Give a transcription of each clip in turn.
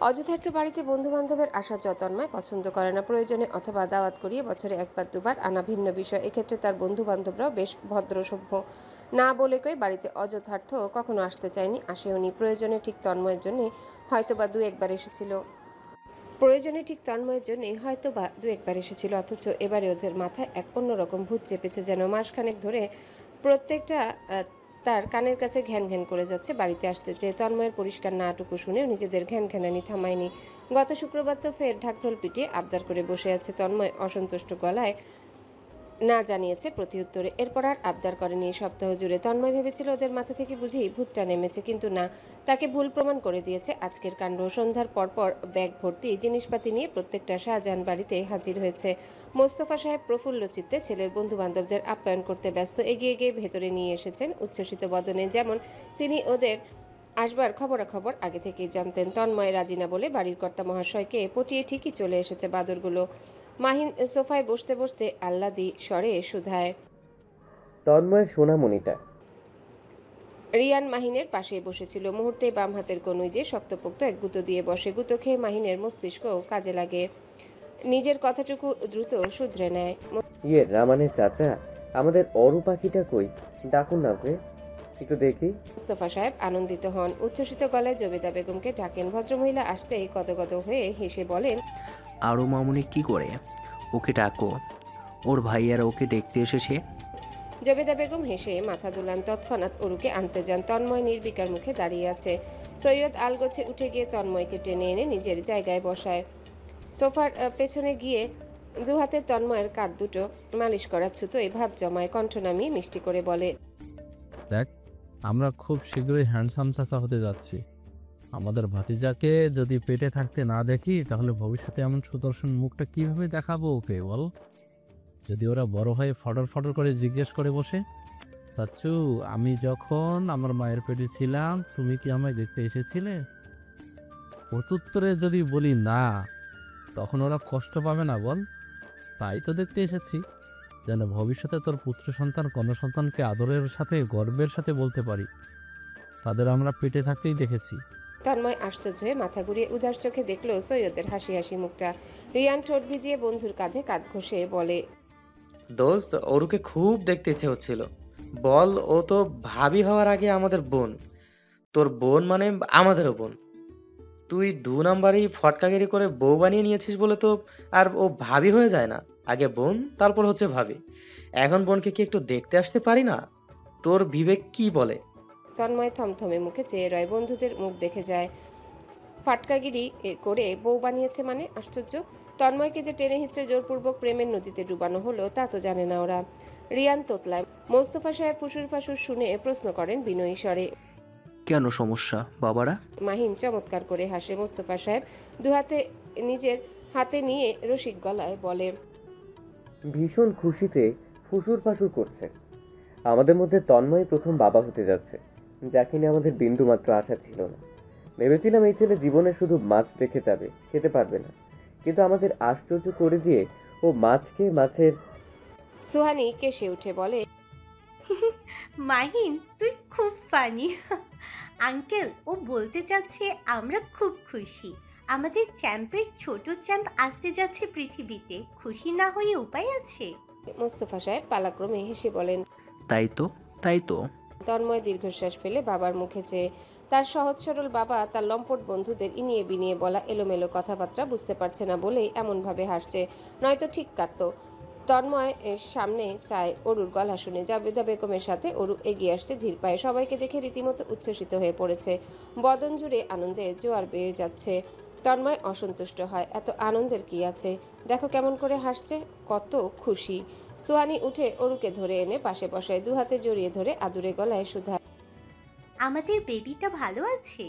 অযথার্থ বাড়িতে বন্ধু বান্ধবের আসা তন্ময় পছন্দ করে না। প্রয়োজনে অথবা দাওয়াত করিয়ে বছরে একবার দুবার আনা ভিন্ন বিষয়। এক্ষেত্রে তার বন্ধু বান্ধবরাও বেশ ভদ্র সভ্য। না বলে কই বাড়িতে অযথার্থ কখনো আসতে চায়নি, আসেওনি। প্রয়োজনে ঠিক তন্ময়ের জন্যই হয়তো বা দু একবার এসেছিল, অথচ এবারে ওদের মাথায় এক অন্যরকম ভূত চেপেছে। যেন মাসখানেক ধরে প্রত্যেকটা তার কানের কাছে ঘ্যান ঘ্যান করে যাচ্ছে। বাড়িতে আসতে চেয়ে তন্ময়ের পরিষ্কার নাটুকু শুনেও নিজেদের ঘ্যান ঘ্যানানি থামায়নি। গত শুক্রবার তো ফের ঢাকঢোল পিটিয়ে আবদার করে বসে আছে। তন্ময় অসন্তুষ্ট গলায় না জানিয়েছে প্রতিউত্তরে। এরপর আর আবদার করেনি সপ্তাহ জুড়ে। তন্ময় ভেবেছিল ওদের মাথা থেকে বুঝি ভূতটা নেমেছে, কিন্তু না, তাকে ভুল প্রমাণ করে দিয়েছে আজকের কাণ্ড। সন্ধ্যার পরপর ব্যাগ ভর্তি জিনিসপাতি নিয়ে প্রত্যেকটা শাহজাহান বাড়িতে হাজির হয়েছে। মোস্তফা সাহেব প্রফুল্ল চিত্তে ছেলের বন্ধু বান্ধবদের আপ্যায়ন করতে ব্যস্ত। এগিয়ে গিয়ে ভেতরে নিয়ে এসেছেন উচ্ছ্বসিত বদনে, যেমন তিনি ওদের আসবার খবরাখবর আগে থেকেই জানতেন। তন্ময় রাজি না বলে বাড়ির কর্তা মহাশয়কে পটিয়ে ঠিকই চলে এসেছে বাদরগুলো। মাহিন সোফায় বসতে বসতে আহ্লাদি স্বরে শুধায়। তন্ময়ের সোনামণিটা। রিয়ান মাহিনের পাশে বসেছিল। মুহূর্তে বাম হাতের কনুই দিয়ে শক্তপোক্ত এক গুঁতো দিয়ে বসে। গুঁতো খেয়ে মাহিনের মস্তিষ্ক কাজে লাগে, নিজের কথাটুকু দ্রুত শুধরে নেয়। রামানের চাচা, আমাদের অরু পাখিটা কই? ডাকুন না ওকে, একটু দেখি। মুস্তফা সাহেব আনন্দিত হন, উচ্ছ্বসিত গলায় জবেদা বেগমকে ডাকেন। ভদ্রমহিলা আসতেই গদগদ হয়ে হেসে বলেন, আরও মামুনি কি করে? ওকে ডাকো, ওর ভাইয়ারা ওকে দেখতে এসেছে। জবেদা বেগম হেসে মাথা দুলান। তৎক্ষণাৎ অরুকে আনতে যান। তন্ময় নির্বিকার মুখে দাঁড়িয়ে আছে। সৈয়দ আলগোছে উঠে গিয়ে তন্ময়কে টেনে এনে নিজের জায়গায় বসায়। সোফার পেছনে গিয়ে দু হাতে তন্ময়ের কাঁধ দুটো মালিশ করার ছুতোয় ভাব জমায়। কণ্ঠ নামিয়ে মিষ্টি করে বলে, দেখ, আমরা খুব শীঘ্রই হ্যান্ডসাম চাচা হতে যাচ্ছি। আমাদের ভাতিজাকে যদি পেটে থাকতে না দেখি, তাহলে ভবিষ্যতে এমন সুদর্শন মুখটা কিভাবে দেখাবো ওকে বল? যদি ওরা বড় হয়ে ফটর ফটর করে জিজ্ঞেস করে বসে, চাচ্চু, আমি যখন আমার মায়ের পেটে ছিলাম তুমি কি আমায় দেখতে এসেছিলে? প্রত্যুত্তরে যদি বলি না, তখন ওরা কষ্ট পাবে না বল? তাই তো দেখতে এসেছি, যেন ভবিষ্যতে তোর পুত্র সন্তান কন্যা সন্তানকে আদরের সাথে গর্বের সাথে বলতে পারি তাদের আমরা পেটে থাকতেই দেখেছি। তন্ময় আশ্চর্য হয়ে মাথা ঘুরিয়ে উদাস চোখে দেখলো সৈয়দের হাসি হাসি মুখটা। রিয়ান ঠোঁট ভিজিয়ে বন্ধুর কাঁধে কাঁধ ঘষে বলে, দোস্ত, ওরুকে খুব দেখতে ইচ্ছে হচ্ছিল। বল, ও তো ভাবি হওয়ার আগে আমাদের বোন। তোর বোন মানে আমাদেরও বোন। তুই 2 নাম্বারই ফটকাগিরি করে বউ বানিয়ে নিয়েছিস বলে তো আর ও ভাবি হয়ে যায় না। আগে বোন, তারপর হচ্ছে ভাবি। এখন বোনকে কি একটু দেখতে আসতে পারি না? তোর বিবেক কি বলে? তন্ময় থমথমে মুখে চেয়ে রয়। বন্ধুদের মুখ দেখে যায়। ফাটকাগিরি করে বউ বানিয়েছে মানে? আশ্চর্য। তন্ময়কে যে টেনে হিচড়ে জোরপূর্বক প্রেমের নদীতে ডুবানো হলো তা তো জানে না ওরা। রিয়ান তোতলায়। মোস্তফা সাহেব ফুসুর ফাসুর শুনে প্রশ্ন করেন বিনয়ী স্বরে, কেন সমস্যা বাবারা? মাহিন চমৎকার করে হাসে। মোস্তফা সাহেব দুহাতে নিজের হাতে নিয়ে রসিক গলায় বলে, ভীষণ খুশিতে ফুসুর ফাসুর করছে। আমাদের মধ্যে তন্ময় প্রথম বাবা হতে যাচ্ছে, যাকে নিয়ে আমাদের বিন্দুমাত্র আশা ছিল না। ভেবেছিলাম এই ছেলে জীবনে শুধু মাছ দেখে যাবে, খেতে পারবে না, কিন্তু আমাদের আশ্চর্য করে দিয়ে ও মাছ খেয়ে মাছের। সুহানি কেসে উঠে বলে, মাহিন, তুই খুব ফানি। আঙ্কেল, ও বলতে চাচ্ছে আমরা খুব খুশি। আমাদের চ্যাম্পের ছোট চ্যাম্প আসতে যাচ্ছে পৃথিবীতে। খুশি না হয়ে উপায় আছে? মোস্তফা সাহেব পালাক্রমে হেসে বলেন, তাই তো, তাই তো। তন্ময় দীর্ঘশ্বাস ফেলে বাবার মুখে চেয়ে। তার সহজ সরল বাবা তার লম্পট বন্ধুদের ইনিয়ে বিনিয়ে বলা এলোমেলো কথাবার্তা বুঝতে পারছে না বলেই এমনভাবে হাসছে, নয়তো ঠিক কাঁদত। তন্ময় এর সামনে চায় অরুর গলা শুনে। জাবেদা বেগমের সাথে অরু এগিয়ে আসছে ধীর পায়ে। সবাইকে দেখে রীতিমতো উচ্ছ্বসিত হয়ে পড়েছে। বদন জুড়ে আনন্দে জোয়ার বেয়ে যাচ্ছে। তন্ময় অসন্তুষ্ট হয়, এত আনন্দের কি আছে? দেখো কেমন করে হাসছে, কত খুশি। সুহানি উঠে অরুকে ধরে এনে পাশে বসায়। দু হাতে জড়িয়ে ধরে আদুরে গলায় শুধায়, আমাদের বেবিটা ভালো আছে?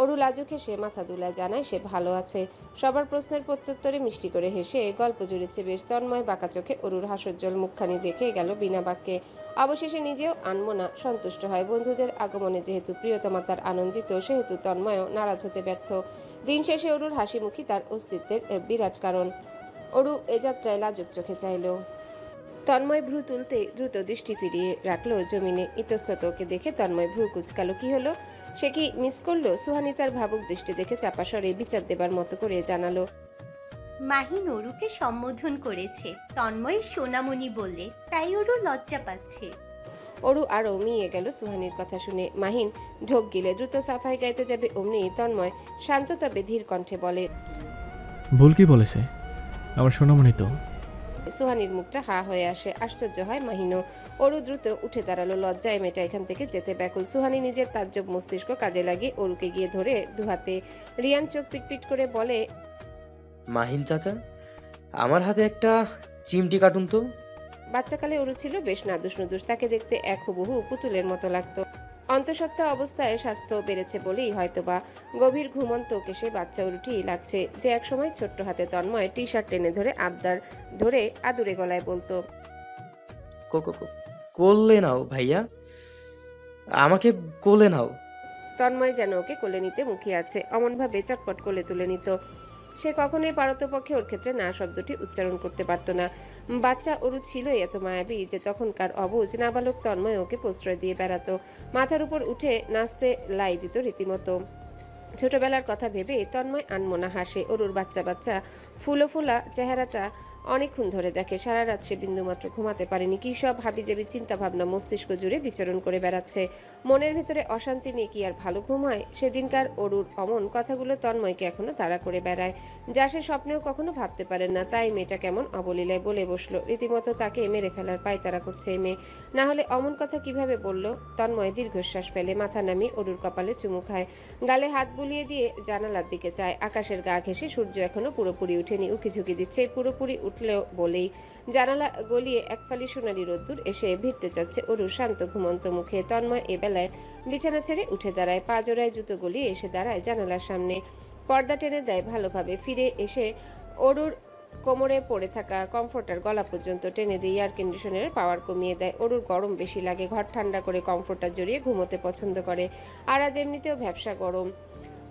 অরু লাজুক হেসে মাথা দুলায়, জানায় সে ভালো আছে। সবার প্রশ্নের প্রত্যুত্তরে মিষ্টি করে হেসে গল্প জুড়েছে বেশ। তন্ময় বাঁকা চোখে অরুর হাস্যোজ্জ্বল মুখখানি দেখে গেল বিনা বাক্যে। অবশেষে নিজেও আনমনা সন্তুষ্ট হয়। বন্ধুদের আগমনে যেহেতু প্রিয়তমা তার আনন্দিত, সেহেতু তন্ময়ও নারাজ হতে ব্যর্থ। দিন শেষে অরুর হাসিমুখী তার অস্তিত্বের বিরাট কারণ। অরু এ যাত্রায় লাজুক চোখে চাইল। তন্ময় ভ্রু তুলতে দ্রুত দৃষ্টি ফিরিয়ে রাখলো জমিনে। ইতস্তত ওকে দেখে তন্ময় ভ্রু কুচকালো। কি হলো? সে কি মিস করলো? সুহানি তার ভাবুক দৃষ্টি দেখে চাপা স্বরে বিচার দেবার মতো করে জানালো, মাহিন অরুকে সম্বোধন করেছে তন্ময় সোনামণি বললে, তাই অরু লজ্জা পাচ্ছে। অরু আরও মিয়ে গেল সুহানির কথা শুনে। মাহিন ঢোক গিলে দ্রুত সাফাই গাইতে যাবে অমনি তন্ময় শান্ত তবে ধীর কণ্ঠে বলে, ভুল কি বলেছে? আমার সোনামণি তো। সুহানির মুখটা হা হয়ে আসে। আশ্চর্য হয় মাহিনও। অরু দ্রুত উঠে দাঁড়ালো। লজ্জায় মেয়েটা এখান থেকে যেতে ব্যাকুল। সুহানি নিজের তাজ্জব মস্তিষ্ক কাজে লাগিয়ে অরুকে গিয়ে ধরে দুহাতে। রিয়ান চোখ পিটপিট করে বলে, মাহিন চাচা, আমার হাতে একটা চিমটি কাটুন তো। বাচ্চাকালে অরু ছিল বেশ নাদুস নুদুস। তাকে দেখতে এক হুবহু পুতুলের মতো লাগতো। অন্তঃসত্ত্বা অবস্থায় স্বাস্থ্য বেড়েছে বলেই হয়তোবা গভীর ঘুমন্ত কেশে বাচ্চা উলুটি লাগছে, যে একসময় ছোট্ট হাতে তন্ময় টি শার্ট টেনে ধরে আবদার ধরে আদুরে গলায় বলতো, কোলে নাও ভাইয়া, আমাকে কোলে নাও। তন্ময় যেন ওকে কোলে নিতে মুখিয়ে আছে। অমনভাবে চটপট কোলে তুলে নিত। সে কখনোই পারতপক্ষে ওর ক্ষেত্রে না শব্দটি উচ্চারণ করতে পারত না। বাচ্চা অরু ছিলই এত মায়াবী যে তখনকার অবুঝ নাবালক তন্ময় ওকে প্রশ্রয় দিয়ে বেড়াতো। মাথার উপর উঠে নাচতে লাই দিত রীতিমতো। ছোটবেলার কথা ভেবে তন্ময় আনমনা হাসে। অরুর বাচ্চা বাচ্চা ফুলো ফোলা চেহারাটা অনেকক্ষণ ধরে দেখে। সারা রাত সে বিন্দুমাত্র ঘুমাতে পারেনি। কি সব হাবিজাবি চিন্তা ভাবনা মস্তিষ্ক জুড়ে বিচরণ করে বেড়াচ্ছে। মনের ভেতরে অশান্তি নিয়ে কি আর ভালো ঘুম হয়? সেদিনকার অরুর অমন কথাগুলো তন্ময়কে এখনো তাড়া করে বেড়ায়, যা সে স্বপ্নেও কখনো ভাবতে পারেন না। তাই মেয়েটা কেমন অবলীলায় বলে বসলো। রীতিমতো তাকে মেরে ফেলার পায়তারা করছে এই মেয়ে। না হলে অমন কথা কিভাবে বলল? তন্ময় দীর্ঘশ্বাস ফেলে মাথা নামিয়ে অরুর কপালে চুমু খায়। গালে হাত বুলিয়ে দিয়ে জানালার দিকে চায়। আকাশের গা ঘেঁষে সূর্য এখনো পুরোপুরি উঠেনি, উকিঝুঁকি দিচ্ছে। পুরোপুরি উঠলেও বলেই জানালা গলিয়ে একফালি সোনালি রোদ্দুর এসে ভিড়তে চাচ্ছে অরুর শান্ত ঘুমন্ত মুখে। তন্ময় এবেলায় বিছানা ছেড়ে উঠে দাঁড়ায়। পা জোড়ায় জুতো গলিয়ে এসে দাঁড়ায় জানালার সামনে। পর্দা টেনে দেয় ভালোভাবে। ফিরে এসে অরুর কোমরে পড়ে থাকা কমফোর্টার গলা পর্যন্ত টেনে দিয়ে এয়ার কন্ডিশনারের পাওয়ার কমিয়ে দেয়। অরুর গরম বেশি লাগে। ঘর ঠান্ডা করে কমফোর্টার জড়িয়ে ঘুমোতে পছন্দ করে। আর আজ এমনিতেও ভ্যাপসা গরম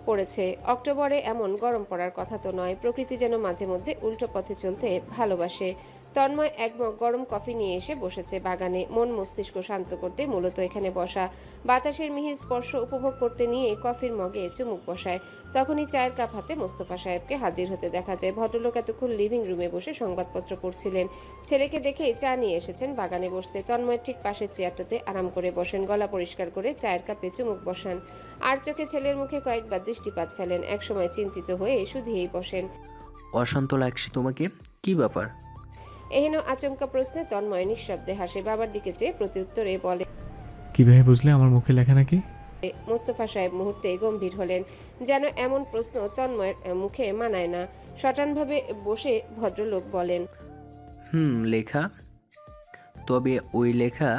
পড়েছে। অক্টোবরে এমন গরম পড়ার কথা তো নয়। প্রকৃতি যেন মাঝে মধ্যে উল্টো পথে চলতে ভালোবাসে। তন্ময় এক মগ গরম কফি নিয়ে এসে বসেছে বাগানে। মন মস্তিষ্ক শান্ত করতে মূলত এখানে বসা। বাতাসের মিহি স্পর্শ উপভোগ করতে নিয়ে কফির মগে চুমুক বসায়। তখনই চায়ের কাপ হাতে মোস্তফা সাহেবকে হাজির হতে দেখা যায়। ভদ্রলোক এতক্ষণ লিভিং রুমে বসে সংবাদপত্র পড়ছিলেন। ছেলেকে দেখে চা নিয়ে এসেছেন বাগানে বসতে। তন্ময়ের ঠিক পাশের চেয়ারটাতে আরাম করে বসেন। গলা পরিষ্কার করে চায়ের কাপে চুমুক বসান। আর চোখে ছেলের মুখে কয়েকবার দৃষ্টিপাত ফেলেন। একসময় চিন্তিত হয়ে শুধিয়েই বসেন। অশান্ত লাগছে তোমাকে, কি ব্যাপার? এহেন আচমকা প্রশ্নে তন্ময় নিঃশব্দে হাসে। বাবার দিকে চেয়ে প্রত্যুত্তরে বলে, কিভাবে বুঝলে আমার মুখে লেখা নাকি? মোস্তফা সাহেব মুহূর্তে গম্ভীর হলেন। যেন এমন প্রশ্ন তন্ময়ের মুখে মানায় না। শটানভাবে বসে ভদ্রলোক বলেন, লেখা। তবে ওই লেখা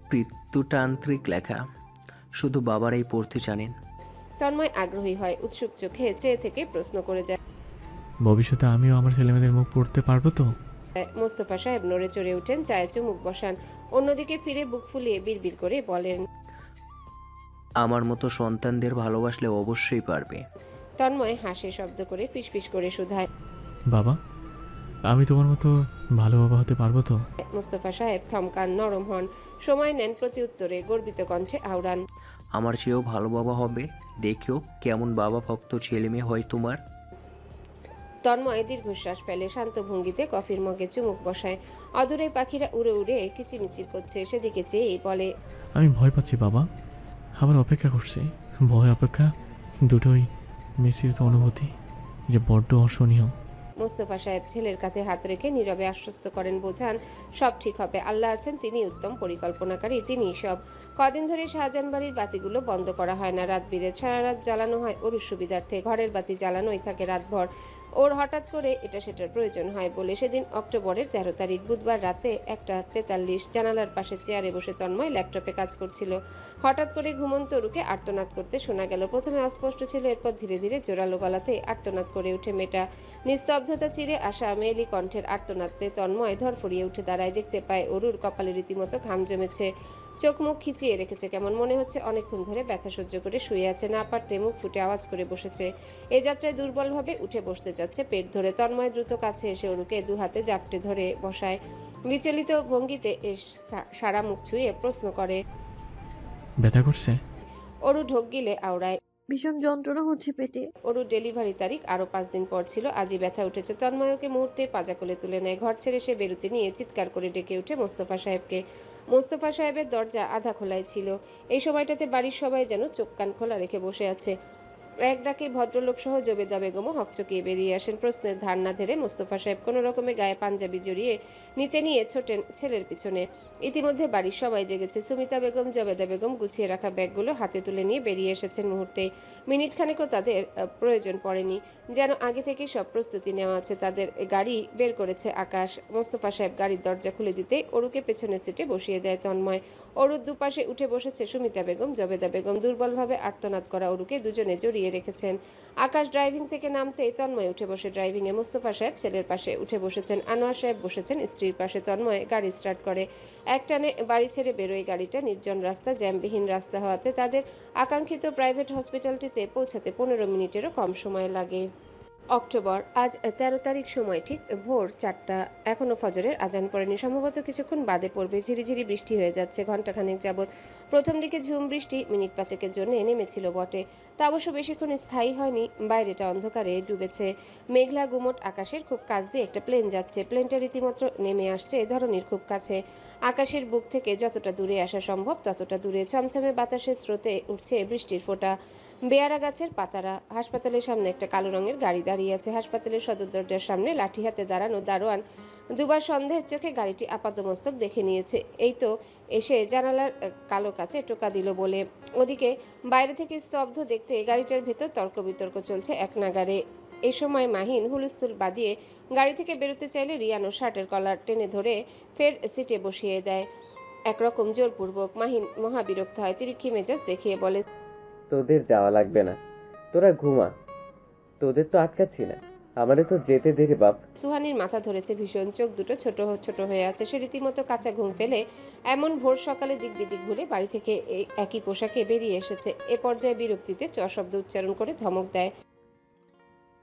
পিতৃতান্ত্রিক লেখা, শুধু বাবারাই পড়তে জানেন। তন্ময় আগ্রহী হয়। উৎসুক চোখে চেয়ে থেকে প্রশ্ন করে যায়, ভবিষ্যতে আমিও আমার ছেলেমেয়েদের মুখ পড়তে পারবো তো? মোস্তফা সাহেব নড়ে চড়ে উঠেন, চায়ে চুমুক বসান। অন্যদিকে ফিরে বুক ফুলিয়ে বিড়বিড় করে বলেন, আমার মতো সন্তানদের ভালোবাসলে অবশ্যই পারবে। তন্ময় হাসে শব্দ করে, ফিসফিস করে শুধায়, বাবা, আমি তোমার মতো ভালো বাবা হতে পারবো তো? মোস্তফা সাহেব থমকান, নরম হন, সময় নেন, প্রত্যুত্তরে গর্বিত কণ্ঠে আওড়ান, আমার চেয়েও ভালো বাবা হবে। দেখিও কেমন বাবা ভক্ত ছেলে মেয়ে হয় তোমার। তন্ময় দীর্ঘশ্বাস ফেলে শান্ত ভঙ্গিতে কফির মগে চুমুক বসায়। অদূরে পাখিরা উড়ে উড়ে কিচিমিচির করছে। সেদিকে চেয়েই বলে, আমি ভয় পাচ্ছি বাবা, আবার অপেক্ষা করছি। ভয় অপেক্ষা দুটোই মিশ্রিত অনুভূতি, যে বড্ড অসহনীয়। মোস্তফা সাহেব ছেলের কাঁধে হাত রেখে নীরবে আশ্বস্ত করেন, বোঝান সব ঠিক হবে। আল্লাহ আছেন, তিনি উত্তম পরিকল্পনাকারী, তিনি সব। কদিন ধরে শাহজাহান বাড়ির বাতিগুলো বন্ধ করা হয় না। রাত বিরেত সারা রাত জ্বালানো হয় ওর সুবিধার্থে। ঘরের বাতি জ্বালানোই থাকে রাতভর। ওর হঠাৎ করে এটা সেটার প্রয়োজন হয় বলে। সেদিন অক্টোবরের 13 তারিখ বুধবার রাতে 1:43, জানালার পাশে চেয়ারে বসে তন্ময় ল্যাপটপে কাজ করছিল। হঠাৎ করে ঘুমন্ত অরুকে আর্তনাদ করতে শোনা গেল। প্রথমে অস্পষ্ট ছিল, এরপর ধীরে ধীরে জোরালো গলাতে আর্তনাদ করে উঠে মেয়েটা। নিস্তব্ধতা চিরে আসা মেয়েলি কণ্ঠের আর্তনাদতে তন্ময় ধরফড়িয়ে উঠে দাঁড়ায়। দেখতে পায় অরুর কপালে রীতিমতো ঘাম জমেছে। চোখ মুখ খিচিয়ে রেখেছে। কেমন মনে হচ্ছে অনেকক্ষণ ধরে ব্যথা সহ্য করে শুয়ে আছে। না পারতে মুখ ফুটে আওয়াজ করে বসেছে। এ যাত্রায় দুর্বলভাবে উঠে বসতে যাচ্ছে পেট ধরে। তন্ময় দ্রুত কাছে এসে অরুকে দু হাতে জাপটে ধরে বসায়। বিচলিত ভঙ্গিতে সারা মুখ ছুঁয়ে প্রশ্ন করে। ব্যথা করছে? অরু ঢোক গিলে আওড়ায়। ভীষণ যন্ত্রণা হচ্ছে পেটে। অরুর ডেলিভারি তারিখ আরো 5 দিন পর ছিল। আজই ব্যথা উঠেছে। তন্ময়কে মুহূর্তে পাজা কোলে তুলে নেয়। ঘর ছেড়ে সে বেরুতে নিয়ে চিৎকার করে ডেকে ওঠে মোস্তফা সাহেবকে। মোস্তফা সাহেবের দরজা আধা খোলাই ছিল। এই সময়টাতে বাড়ির সবাই যেন চোখ কান খোলা রেখে বসে আছে। এক ডাকে ভদ্রলোক সহ জবেদা বেগমও হকচকিয়ে বেরিয়ে আসেন। প্রশ্নের ধার না ধরে মোস্তফা সাহেব কোনো রকমে গায়ে পাঞ্জাবি জড়িয়ে নিয়ে ছোটেন ছেলের পিছনে। ইতিমধ্যে বাড়ির সবাই জেগেছে। সুমিতা বেগম, জবেদা বেগম গুছিয়ে রাখা ব্যাগগুলো হাতে তুলে নিয়ে বেরিয়ে এসেছেন মুহূর্তে। মিনিট খানেকও তাদের প্রয়োজন পড়েনি, যেন আগে থেকেই সব প্রস্তুতি নেওয়া আছে। তাদের গাড়ি বের করেছে আকাশ। মোস্তফা সাহেব গাড়ির দরজা খুলে দিতেই অরুকে পেছনের সিটে বসিয়ে দেয় তন্ময়। অরুর দুপাশে উঠে বসেছে সুমিতা বেগম, জবেদা বেগম। দুর্বলভাবে আর্তনাদ করা অরুকে দুজনে জড়িয়ে রেখেছেন। আকাশ ড্রাইভিং থেকে নামতেই তন্ময় উঠে বসে ড্রাইভিংয়ে। মোস্তফা সাহেব ছেলের পাশে উঠে বসেছেন। আনোয়ার সাহেব বসেছেন স্ত্রীর পাশে। তন্ময় গাড়ি স্টার্ট করে। একটানে বাড়ি ছেড়ে বেরোয় গাড়িটা। নির্জন রাস্তা, জ্যামবিহীন রাস্তা হওয়াতে তাদের আকাঙ্ক্ষিত প্রাইভেট হসপিটালটিতে পৌঁছাতে 15 মিনিটেরও কম সময় লাগে। অক্টোবর, আজ 13 তারিখ। সময় ঠিক ভোর 4টা। এখনো ফজরের আজান পড়েনি। সম্ভবত কিছুক্ষণ বাদে পড়বে। ঝিরিঝিরি বৃষ্টি হয়ে যাচ্ছে ঘণ্টাখানেক যাবৎ। প্রথম দিকে ঝুম বৃষ্টি মিনিট 5-এর জন্য নেমেছিল বটে, তা অবশ্য বেশিক্ষণ স্থায়ী হয়নি। বাইরেটা অন্ধকারে ডুবেছে। মেঘলা গুমট আকাশের খুব কাছ দিয়ে একটা প্লেন যাচ্ছে। প্লেনটা রীতিমতো নেমে আসছে ধরনীর খুব কাছে। আকাশের বুক থেকে যতটা দূরে আসা সম্ভব ততটা দূরে। ছমছমে বাতাসের স্রোতে উঠছে বৃষ্টির ফোঁটা। বেয়ারা গাছের পাতারা। হাসপাতালের সামনে একটা কালো রঙের গাড়ি দাঁড়িয়ে আছে। হাসপাতালের সদর দরজার সামনে লাঠি হাতে দাঁড়ানো দারোয়ান দুবার সন্দেহের চোখে গাড়িটি আপাতমস্তক দেখে নিয়েছে। এই তো এসে জানালার কালো কাছে টোকা দিল বলে। ওদিকে বাইরে থেকে স্তব্ধ দেখতে গাড়িটার ভেতর তর্ক বিতর্ক চলছে এক নাগারে। এই সময় মাহিন হুলস্থুল বাদিয়ে গাড়ি থেকে বেরোতে চাইলে রিয়ানো শার্টের কলার টেনে ধরে ফের সিটে বসিয়ে দেয় একরকম জোরপূর্বক। মাহিন মহাবিরক্ত হয়। তিরিক্ষি মেজাজ দেখিয়ে বলে, তোদের যাওয়া লাগবে না, তোরা ঘুমা। তোদের তো আটকাচ্ছি না, আমাদের তো যেতে দে রে বাপ। সুহানির মাথা ধরেছে ভীষণ। চোখ দুটো ছোট ছোট হয়ে আছে। সে রীতিমতো কাঁচা ঘুম ফেলে এমন ভোর সকালে দিক বিদিক ভুলে বাড়ি থেকে একই পোশাকে বেরিয়ে এসেছে। এ পর্যায়ে বিরক্তিতে চ শব্দ উচ্চারণ করে ধমক দেয়।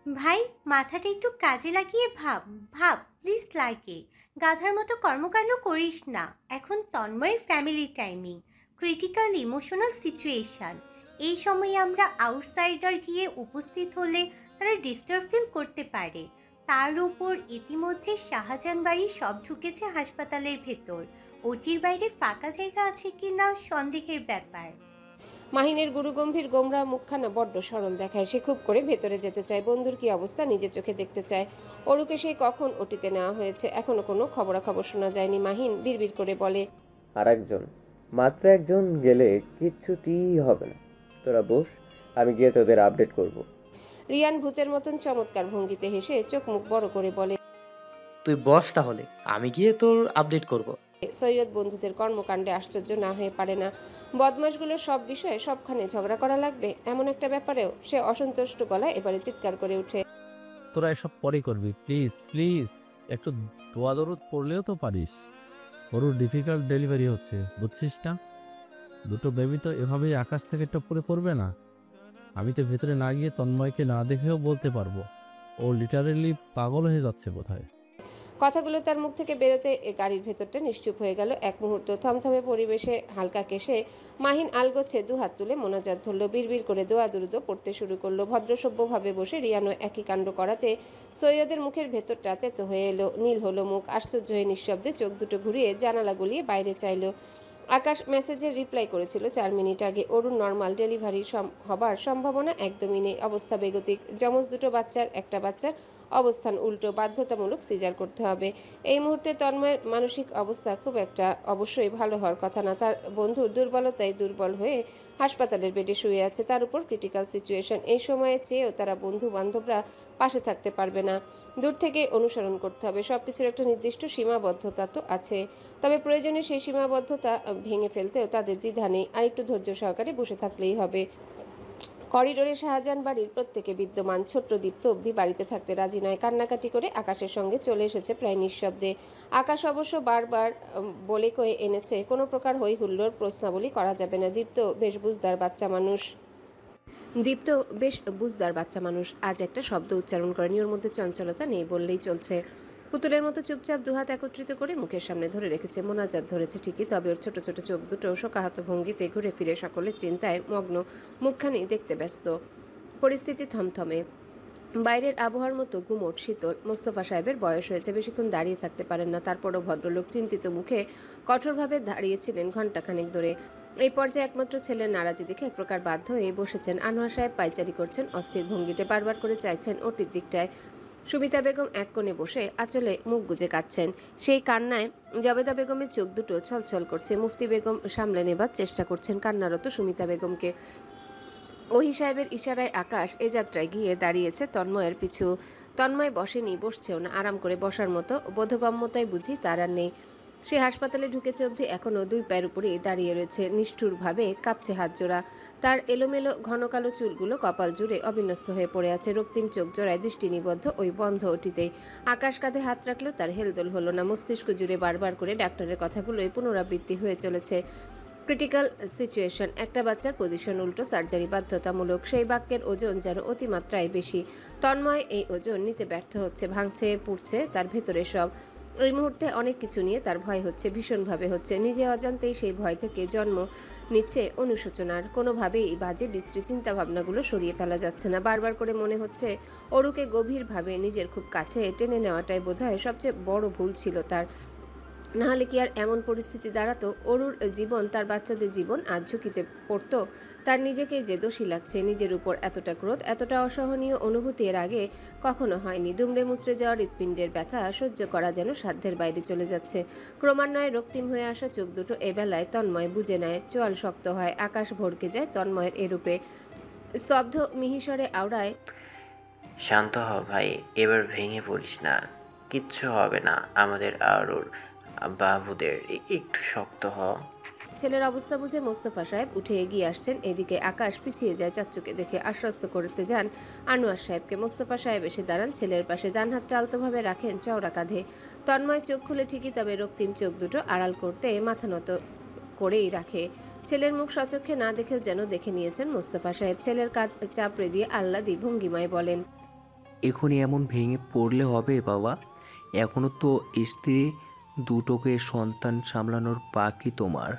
ভাই, মাথাটা একটু কাজে লাগিয়ে ভাব ভাব, প্লিজ লাগে। গাধার মতো কর্মকাণ্ড করিস না। এখন তন্ময়ের family timing, critical emotional situation. এই সময়ে আমরা আউটসাইডার গিয়ে উপস্থিত হলে তারা ডিস্টার্ব ফিল করতে পারে। তার উপর ইতিমধ্যে শাহজাহান বাড়ি সব ঢুকেছে হাসপাতালের ভেতর। ওটির বাইরে ফাঁকা জায়গা আছে কি না সন্দেহের ব্যাপার। মাহিনের গুরুগম্ভীর গোমরা মুখখানা বড্ড সরল দেখায়। সে খুব করে ভেতরে যেতে চায়। বন্ধুর কি অবস্থা নিজের চোখে দেখতে চায়। অরুকে সেই কখন ওটিতে নেওয়া হয়েছে, এখনো কোনো খবরাখবর শোনা যায়নি। মাহিন বিড়বিড় করে বলে, আর একজন, মাত্র একজন গেলে কিচ্ছুটি হবে না। তোরা বস, আমি গিয়ে তোদের আপডেট করব। রিয়ান ভূতের মতন চমৎকার ভঙ্গিতে হেসে চোখ মুখ বড় করে বলে, তুই বস তাহলে, আমি গিয়ে তোর আপডেট করব। সৈয়দ বন্ধুদের কর্মকাণ্ডে আশ্চর্য না হয়ে পারে না। বদমাশগুলোর সব বিষয়ে সবখানে ঝগড়া করা লাগবে, এমন একটা ব্যাপারেও সে অসন্তুষ্ট গলায় এবারে চিৎকার করে ওঠে, তোরা এসব পরে করবি, প্লিজ প্লিজ। একটু দোয়া দরুদ পড়লেও তো পারিস। ওর ডিফিকাল্ট ডেলিভারি হচ্ছে, বুঝছিস না? দুটো বেবি তো এভাবেই আকাশ থেকে টপরে পড়বে না। আমি তো ভেতরে না গিয়ে তন্ময়কে না দেখেও বলতে পারবো ও লিটারেলি পাগল হয়ে যাচ্ছে বোধহয়। কথাগুলো তার মুখ থেকে বেরোতে গাড়ির ভেতরটা নিশ্চুপ হয়ে গেল এক মুহূর্ত। থমথমে পরিবেশে হালকা কেশে মাহিন আলগোছে দুহাত তুলে মোনাজাত ধরল। বিড়বিড় করে দোয়া দুরুদ পড়তে শুরু করলো। ভদ্রসভ্যভাবে বসে রিয়ানো একই কাণ্ড করাতে সৈয়দের মুখের ভেতরটা তেতো হয়ে এলো। নীল হলো মুখ। আশ্চর্য হয়ে নিঃশব্দে চোখ দুটো ঘুরিয়ে জানালা গলিয়ে বাইরে চাইলো। আকাশ মেসেজের রিপ্লাই করেছিল 4 মিনিট আগে। অরুণ নর্মাল ডেলিভারি হবার সম্ভাবনা একদমই নেই। অবস্থা বেগতিক। যমজ দুটো বাচ্চার একটা বাচ্চার অবস্থান উল্টো। বাধ্যতামূলক সিজার করতে হবে। এই মুহূর্তে তন্ময়ের মানসিক অবস্থা খুব একটা অবশ্যই ভালো হওয়ার কথা না। তার বন্ধুর দুর্বলতায় দুর্বল হয়ে হাসপাতালের বেডে শুয়ে আছে। তার উপর ক্রিটিক্যাল সিচুয়েশন। এই সময়ে চেয়েও তারা বন্ধু বান্ধবরা পাশে থাকতে পারবে না। দূর থেকে অনুসরণ করতে হবে। সবকিছুর একটা নির্দিষ্ট সীমাবদ্ধতা তো আছে, তবে প্রয়োজনে সেই সীমাবদ্ধতা ভেঙে ফেলতেও তাদের দ্বিধা নেই। আর একটু ধৈর্য সহকারে বসে থাকলেই হবে। করিডোরে শাহজাহান বাড়ির প্রত্যেকে বিদ্যমান। ছোট্ট দীপ্ত অবধি বাড়িতে থাকতে রাজি নয়। কান্নাকাটি করে আকাশের সঙ্গে চলে এসেছে প্রায় নিঃশব্দে। আকাশ অবশ্য বারবার বলে কয়ে এনেছে কোনো প্রকার হই হুল্লোড় প্রশ্নাবলী করা যাবে না। দীপ্ত বেশ বুঝদার বাচ্চা মানুষ। আজ একটা শব্দ উচ্চারণ করেনি। ওর মধ্যে চঞ্চলতা নেই বললেই চলছে। পুতুলের মতো চুপচাপ দুহাত একত্রিত করে মুখের সামনে ধরে রেখেছে, মোনাজাত ধরেছে ঠিকই, তবে ওর ছোট ছোট চোখ দুটো শোকাহত ভঙ্গিতে ঘুরে ফিরে সকলের চিন্তায় মগ্ন, মুখখানি দেখতে ব্যস্ত। পরিস্থিতি থমথমে, বাইরের আবহাওয়ার মতো গুমোট শীতল। মোস্তফা সাহেবের বয়স হয়েছে, বেশিক্ষণ দাঁড়িয়ে থাকতে পারেন না, তারপরও ভদ্রলোক চিন্তিত মুখে কঠোরভাবে দাঁড়িয়েছিলেন ঘণ্টাখানেক ধরে। এই পর্যায়ে একমাত্র ছেলের নারাজি দেখে এক প্রকার বাধ্য হয়ে বসেছেন। আনোয়ার সাহেব পায়চারি করছেন অস্থির ভঙ্গিতে, বারবার করে চাইছেন ওটির দিকটায়। সুমিতা বেগম এক কোণে বসে আঁচলে মুখ গুজে কাঁদছেন, সেই কান্নায় জবেদা বেগমের চোখ দুটো ছলছল করছে। মুফতি বেগম সামলে নেবার চেষ্টা করছেন কান্নারত সুমিতা বেগমকে। ওহি সাহেবের ইশারায় আকাশ এ যাত্রায় গিয়ে দাঁড়িয়েছে তন্ময়ের পিছু। তন্ময় বসেনি, বসছেও না, আরাম করে বসার মতো বোধগম্যতায় বুঝি তার আর নেই। সে হাসপাতালে ঢুকেছে অবধি এখনও দুই পায়ের উপরেই দাঁড়িয়ে রয়েছে, নিষ্ঠুরভাবে কাঁপছে হাত জোড়া। তার এলোমেলো ঘন কালো চুলগুলো কপাল জুড়ে অবিন্যস্ত হয়ে পড়ে আছে, রক্তিম চোখ জোড়ায় দৃষ্টি নিবদ্ধ ওই বন্ধ ওটিতেই। আকাশ কাঁধে হাত রাখলেও তার হেলদোল হলো না, মস্তিষ্ক জুড়ে বারবার করে ডাক্তারের কথাগুলোই পুনরাবৃত্তি হয়ে চলেছে। ক্রিটিক্যাল সিচুয়েশন, একটা বাচ্চার পজিশন উল্টো, সার্জারি বাধ্যতামূলক। সেই বাক্যের ওজন যেন অতিমাত্রায় বেশি। তন্ময় এই ওজন নিতে ব্যর্থ হচ্ছে, ভাঙছে পুড়ছে তার ভেতরে সব। এই মুহূর্তে অনেক কিছু নিয়ে তার ভয় হচ্ছে, ভীষণভাবে হচ্ছে। নিজে অজান্তেই সেই ভয় থেকে জন্ম নিচ্ছে অনুশোচনার। কোনোভাবেই বাজে বিশ্রী চিন্তাভাবনাগুলো সরিয়ে ফেলা যাচ্ছে না। বারবার করে মনে হচ্ছে অরুকে গভীরভাবে নিজের খুব কাছে টেনে নেওয়াটাই বোধহয় সবচেয়ে বড় ভুল ছিল তার। নাহলে কি আর এমন পরিস্থিতি দাঁড়াতো? অরুর জীবন, তার বাচ্চাদের জীবন আজ ঝুঁকিতে পড়তো। তার নিজেকে যে দোষী লাগছে, নিজের উপর এতটা ক্রোধ, এতটা অসহনীয় অনুভূতি এর আগে কখনো হয়নি। দুমড়ে মুচড়ে যাওয়া হৃৎপিণ্ডের ব্যথা সহ্য করা যেন সাধ্যের বাইরে চলে যাচ্ছে। ক্রমান্বয়ে রক্তিম হয়ে আসা চোখ দুটো এবেলায় তন্ময় বুঝে নেয়, চোয়াল শক্ত হয়, আকাশ ভড়কে যায় তন্ময়ের এরূপে। স্তব্ধ মিহিসরে আওড়ায়, শান্ত হ ভাই, এবার ভেঙে পড়িস না, কিচ্ছু হবে না আমাদের আরুর বাবুদের, একটু শক্ত হ। ছেলের অবস্থা বুঝে মোস্তফা সাহেব উঠে এগিয়ে আসছেন। এদিকে আকাশ পিছিয়ে যায় চাচ্চুকে দেখে, আশ্বস্ত করতে যান আনোয়ার সাহেবকে। মোস্তফা সাহেব এসে দাঁড়ান ছেলের পাশে, ডান হাতটা আলতোভাবে রাখেন চওড়া কাঁধে। তন্ময় চোখ খুলে ঠিকই, তবে রক্তিম চোখ দুটো আড়াল করতে মাথা নত করেই রাখে। ছেলের মুখ সচক্ষে না দেখেও যেন দেখে নিয়েছেন মোস্তফা সাহেব। ছেলের কাঁধ চাপড়ে দিয়ে আহ্লাদি ভঙ্গিমায় বলেন, এখনই এমন ভেঙে পড়লে হবে বাবা? এখনো তো স্ত্রী দুটোকে সন্তান সামলানোর বাকি তোমার।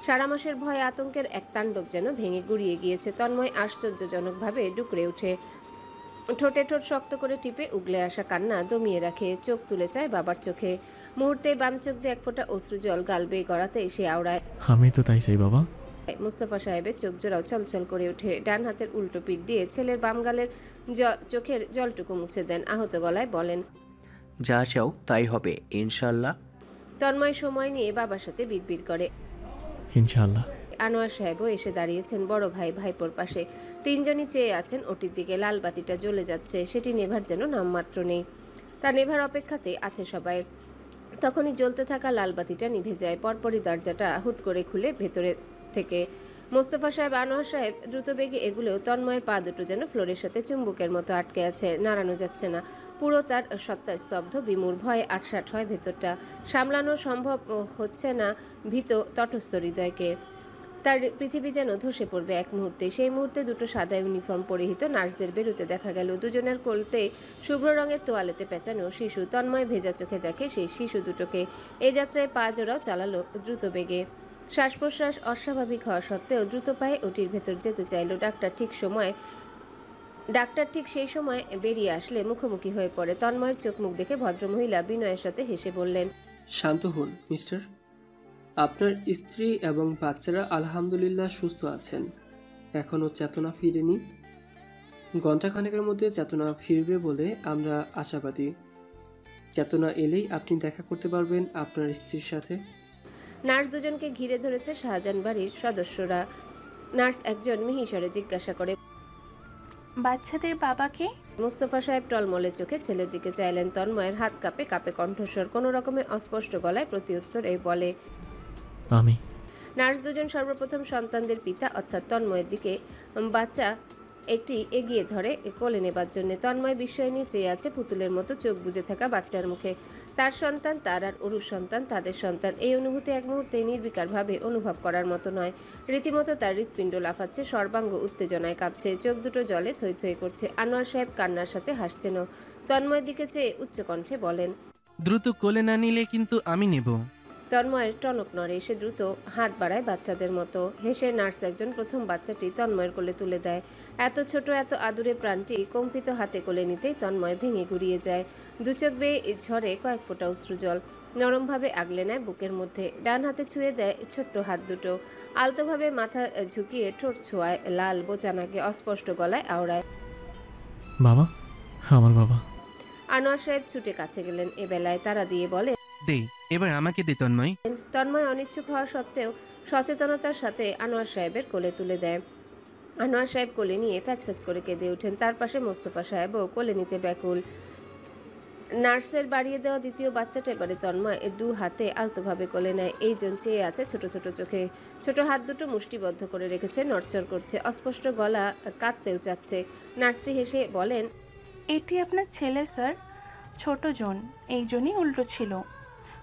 সারা মাসের ভয়ে আতঙ্কের এক তাণ্ডব যেন ভেঙে গুড়িয়ে গিয়েছে। তন্ময় আশ্চর্যজনকভাবে ডুকরে ওঠে, ঠোঁটে ঠোঁট শক্ত করে টিপে উগলে আসা কান্না দমিয়ে রাখে, চোখ তুলে চায় বাবার চোখে। মুহূর্তে বাম চোখ দিয়ে এক ফোঁটা অশ্রু জল গাল বেয়ে গড়াতে সে আওড়ায়। আমি তো তাই চাই বাবা। মোস্তফা সাহেবের চোখ জোড়াও চলচল করে ওঠে। ডান হাতের উল্টো পিঠ দিয়ে ছেলের বাম গালের চোখের জলটুকু মুছে দেন, আহত গলায় বলেন, যা চাও তাই হবে ইনশাল্লাহ। তন্ময় সময় নিয়ে বাবার সাথে বিড়বিড় করে। ইনশাআল্লাহ। আনোয়ার সাহেবও এসে দাঁড়িয়েছেন বড় ভাই ভাইপোর পাশে। তিনজনই চেয়ে আছেন ওটির দিকে। লাল বাতিটা জ্বলে যাচ্ছে, সেটি নেভার যেন নামমাত্র নেই। তা নেভার অপেক্ষাতে আছে সবাই। তখনই জ্বলতে থাকা লাল বাতিটা নিভে যায়। পরপরই দরজাটা হুট করে খুলে ভেতরে থেকে মোস্তফা সাহেব, আনোয়ার সাহেব দ্রুত বেগে এগুলেও তন্ময়ের পা দুটো যেন ফ্লোরের সাথে চুম্বকের মতো আটকে আছে, নাড়ানো যাচ্ছে না। পুরো তার সত্তা স্তব্ধ, বিমূঢ়, ভয়ে আটসাট হয় ভেতরটা। সামলানো সম্ভব হচ্ছে না ভীত তটস্থ হৃদয়কে। তার পৃথিবী যেন ধসে পড়বে এক মুহূর্তে। সেই মুহূর্তে দুটো সাদা ইউনিফর্ম পরিহিত নার্সদের বেরোতে দেখা গেল। দুজনের কোলতে শুভ্র রঙের তোয়ালেতে পেঁচানো শিশু। তন্ময় ভেজা চোখে দেখে সেই শিশু দুটোকে। এই যাত্রায় পা জোড়াও চালালো দ্রুত বেগে। শ্বাস প্রশ্বাস অস্বাভাবিক হওয়া সত্ত্বেও দ্রুত পায়ে ওটির ভেতর যেতে চাইল। ডাক্তার ঠিক সেই সময় বেরিয়ে আসলে মুখোমুখি হয়ে পড়ে। তন্ময়ের চোখ মুখ দেখে ভদ্রমহিলা বিনয়ের সাথে হেসে বললেন, শান্ত হন মিস্টার, আপনার স্ত্রী এবং বাচ্চারা আলহামদুলিল্লাহ সুস্থ আছেন, এখনও চেতনা ফিরেনি। ঘণ্টাখানেকের মধ্যে চেতনা ফিরবে বলে আমরা আশাবাদী। চেতনা এলেই আপনি দেখা করতে পারবেন আপনার স্ত্রীর সাথে। নার্স দুজনকে ঘিরে ধরেছে শাহজাহান বাড়ির সদস্যরা। নার্স একজন মিহিসরে জিজ্ঞাসা করে, বাচ্চাদের বাবাকে? মোস্তফা সাহেব টলমলে চোখে ছেলের দিকে চাইলেন। তন্ময়ের হাত কাঁপে কাঁপে কণ্ঠস্বর, কোনো রকমে অস্পষ্ট গলায় প্রত্যুত্তর এই বলে, আমি। নার্স দুজন সর্বপ্রথম সন্তানদের পিতা অর্থাৎ তন্ময়ের দিকে বাচ্চা একটি এগিয়ে ধরে কোলে নেবার জন্য। তন্ময় বিস্ময় নিয়ে চেয়ে আছে পুতুলের মতো চোখ বুজে থাকা বাচ্চার মুখে। তার সন্তান তার আর অরুর সন্তান তাদের সন্তান, এই অনুভূতি এক মুহূর্তে নির্বিকারভাবে অনুভব করার মতো নয়। রীতিমতো তার হৃৎপিণ্ড লাফাচ্ছে, সর্বাঙ্গ উত্তেজনায় কাঁপছে, চোখ দুটো জলে থই থই করছে। আনোয়ার সাহেব কান্নার সাথে হাসছেনও। তন্ময়ের দিকে চেয়ে উচ্চকণ্ঠে বলেন, দ্রুত কোলে না নিলে কিন্তু আমি নেব। তন্ময়ের টনক নড়ে, সে দ্রুত হাত বাড়ায় বাচ্চাদের মতো। হেসে নার্স একজন প্রথম বাচ্চাটি তন্ময়ের কোলে তুলে দেয়। এত ছোট এত আদুরে প্রাণটি কম্পিত হাতে কোলে নিতেই তন্ময় ভেঙে গুড়িয়ে যায়। দুচোখ বেয়ে ঝরে কয়েক ফোঁটা অশ্রুজল। নরমভাবে আগলে নেয় বুকের মধ্যে, ডান হাতে ছুঁয়ে দেয় ছোট্ট হাত দুটো। আলতোভাবে মাথা ঝুঁকিয়ে ঠোঁট ছোঁয়ায় লাল বোচানাকে, অস্পষ্ট গলায় আওড়ায়, বাবা, আমার বাবা। আনোয়ার সাহেব ছুটে কাছে গেলেন। এবেলায় তারা দিয়ে বলে, দে, এবার আমাকে দে তন্ময়। তন্ময় অনিচ্ছুক হওয়া সত্ত্বেও সচেতনতার সাথে আনোয়ার সাহেবের কোলে তুলে দেয়। আনোয়ার সাহেব কোলে নিয়ে প্যাচ করে কেঁদে ওঠেন। তার পাশে মোস্তফা সাহেবও কোলে নিতে ব্যাকুল। নার্সের বাড়িয়ে দেওয়া দ্বিতীয় বাচ্চাটা এবারে তন্ময় দু হাতে আলতোভাবে কোলে নেয়। এই জন চেয়ে আছে ছোট ছোট চোখে, ছোট হাত দুটো মুষ্টিবদ্ধ করে রেখেছে, নড়চড় করছে, অস্পষ্ট গলা কাঁদতেও চাচ্ছে। নার্সটি হেসে বলেন, এটি আপনার ছেলে স্যার, ছোট জন, এই জন্যই উল্টো ছিল।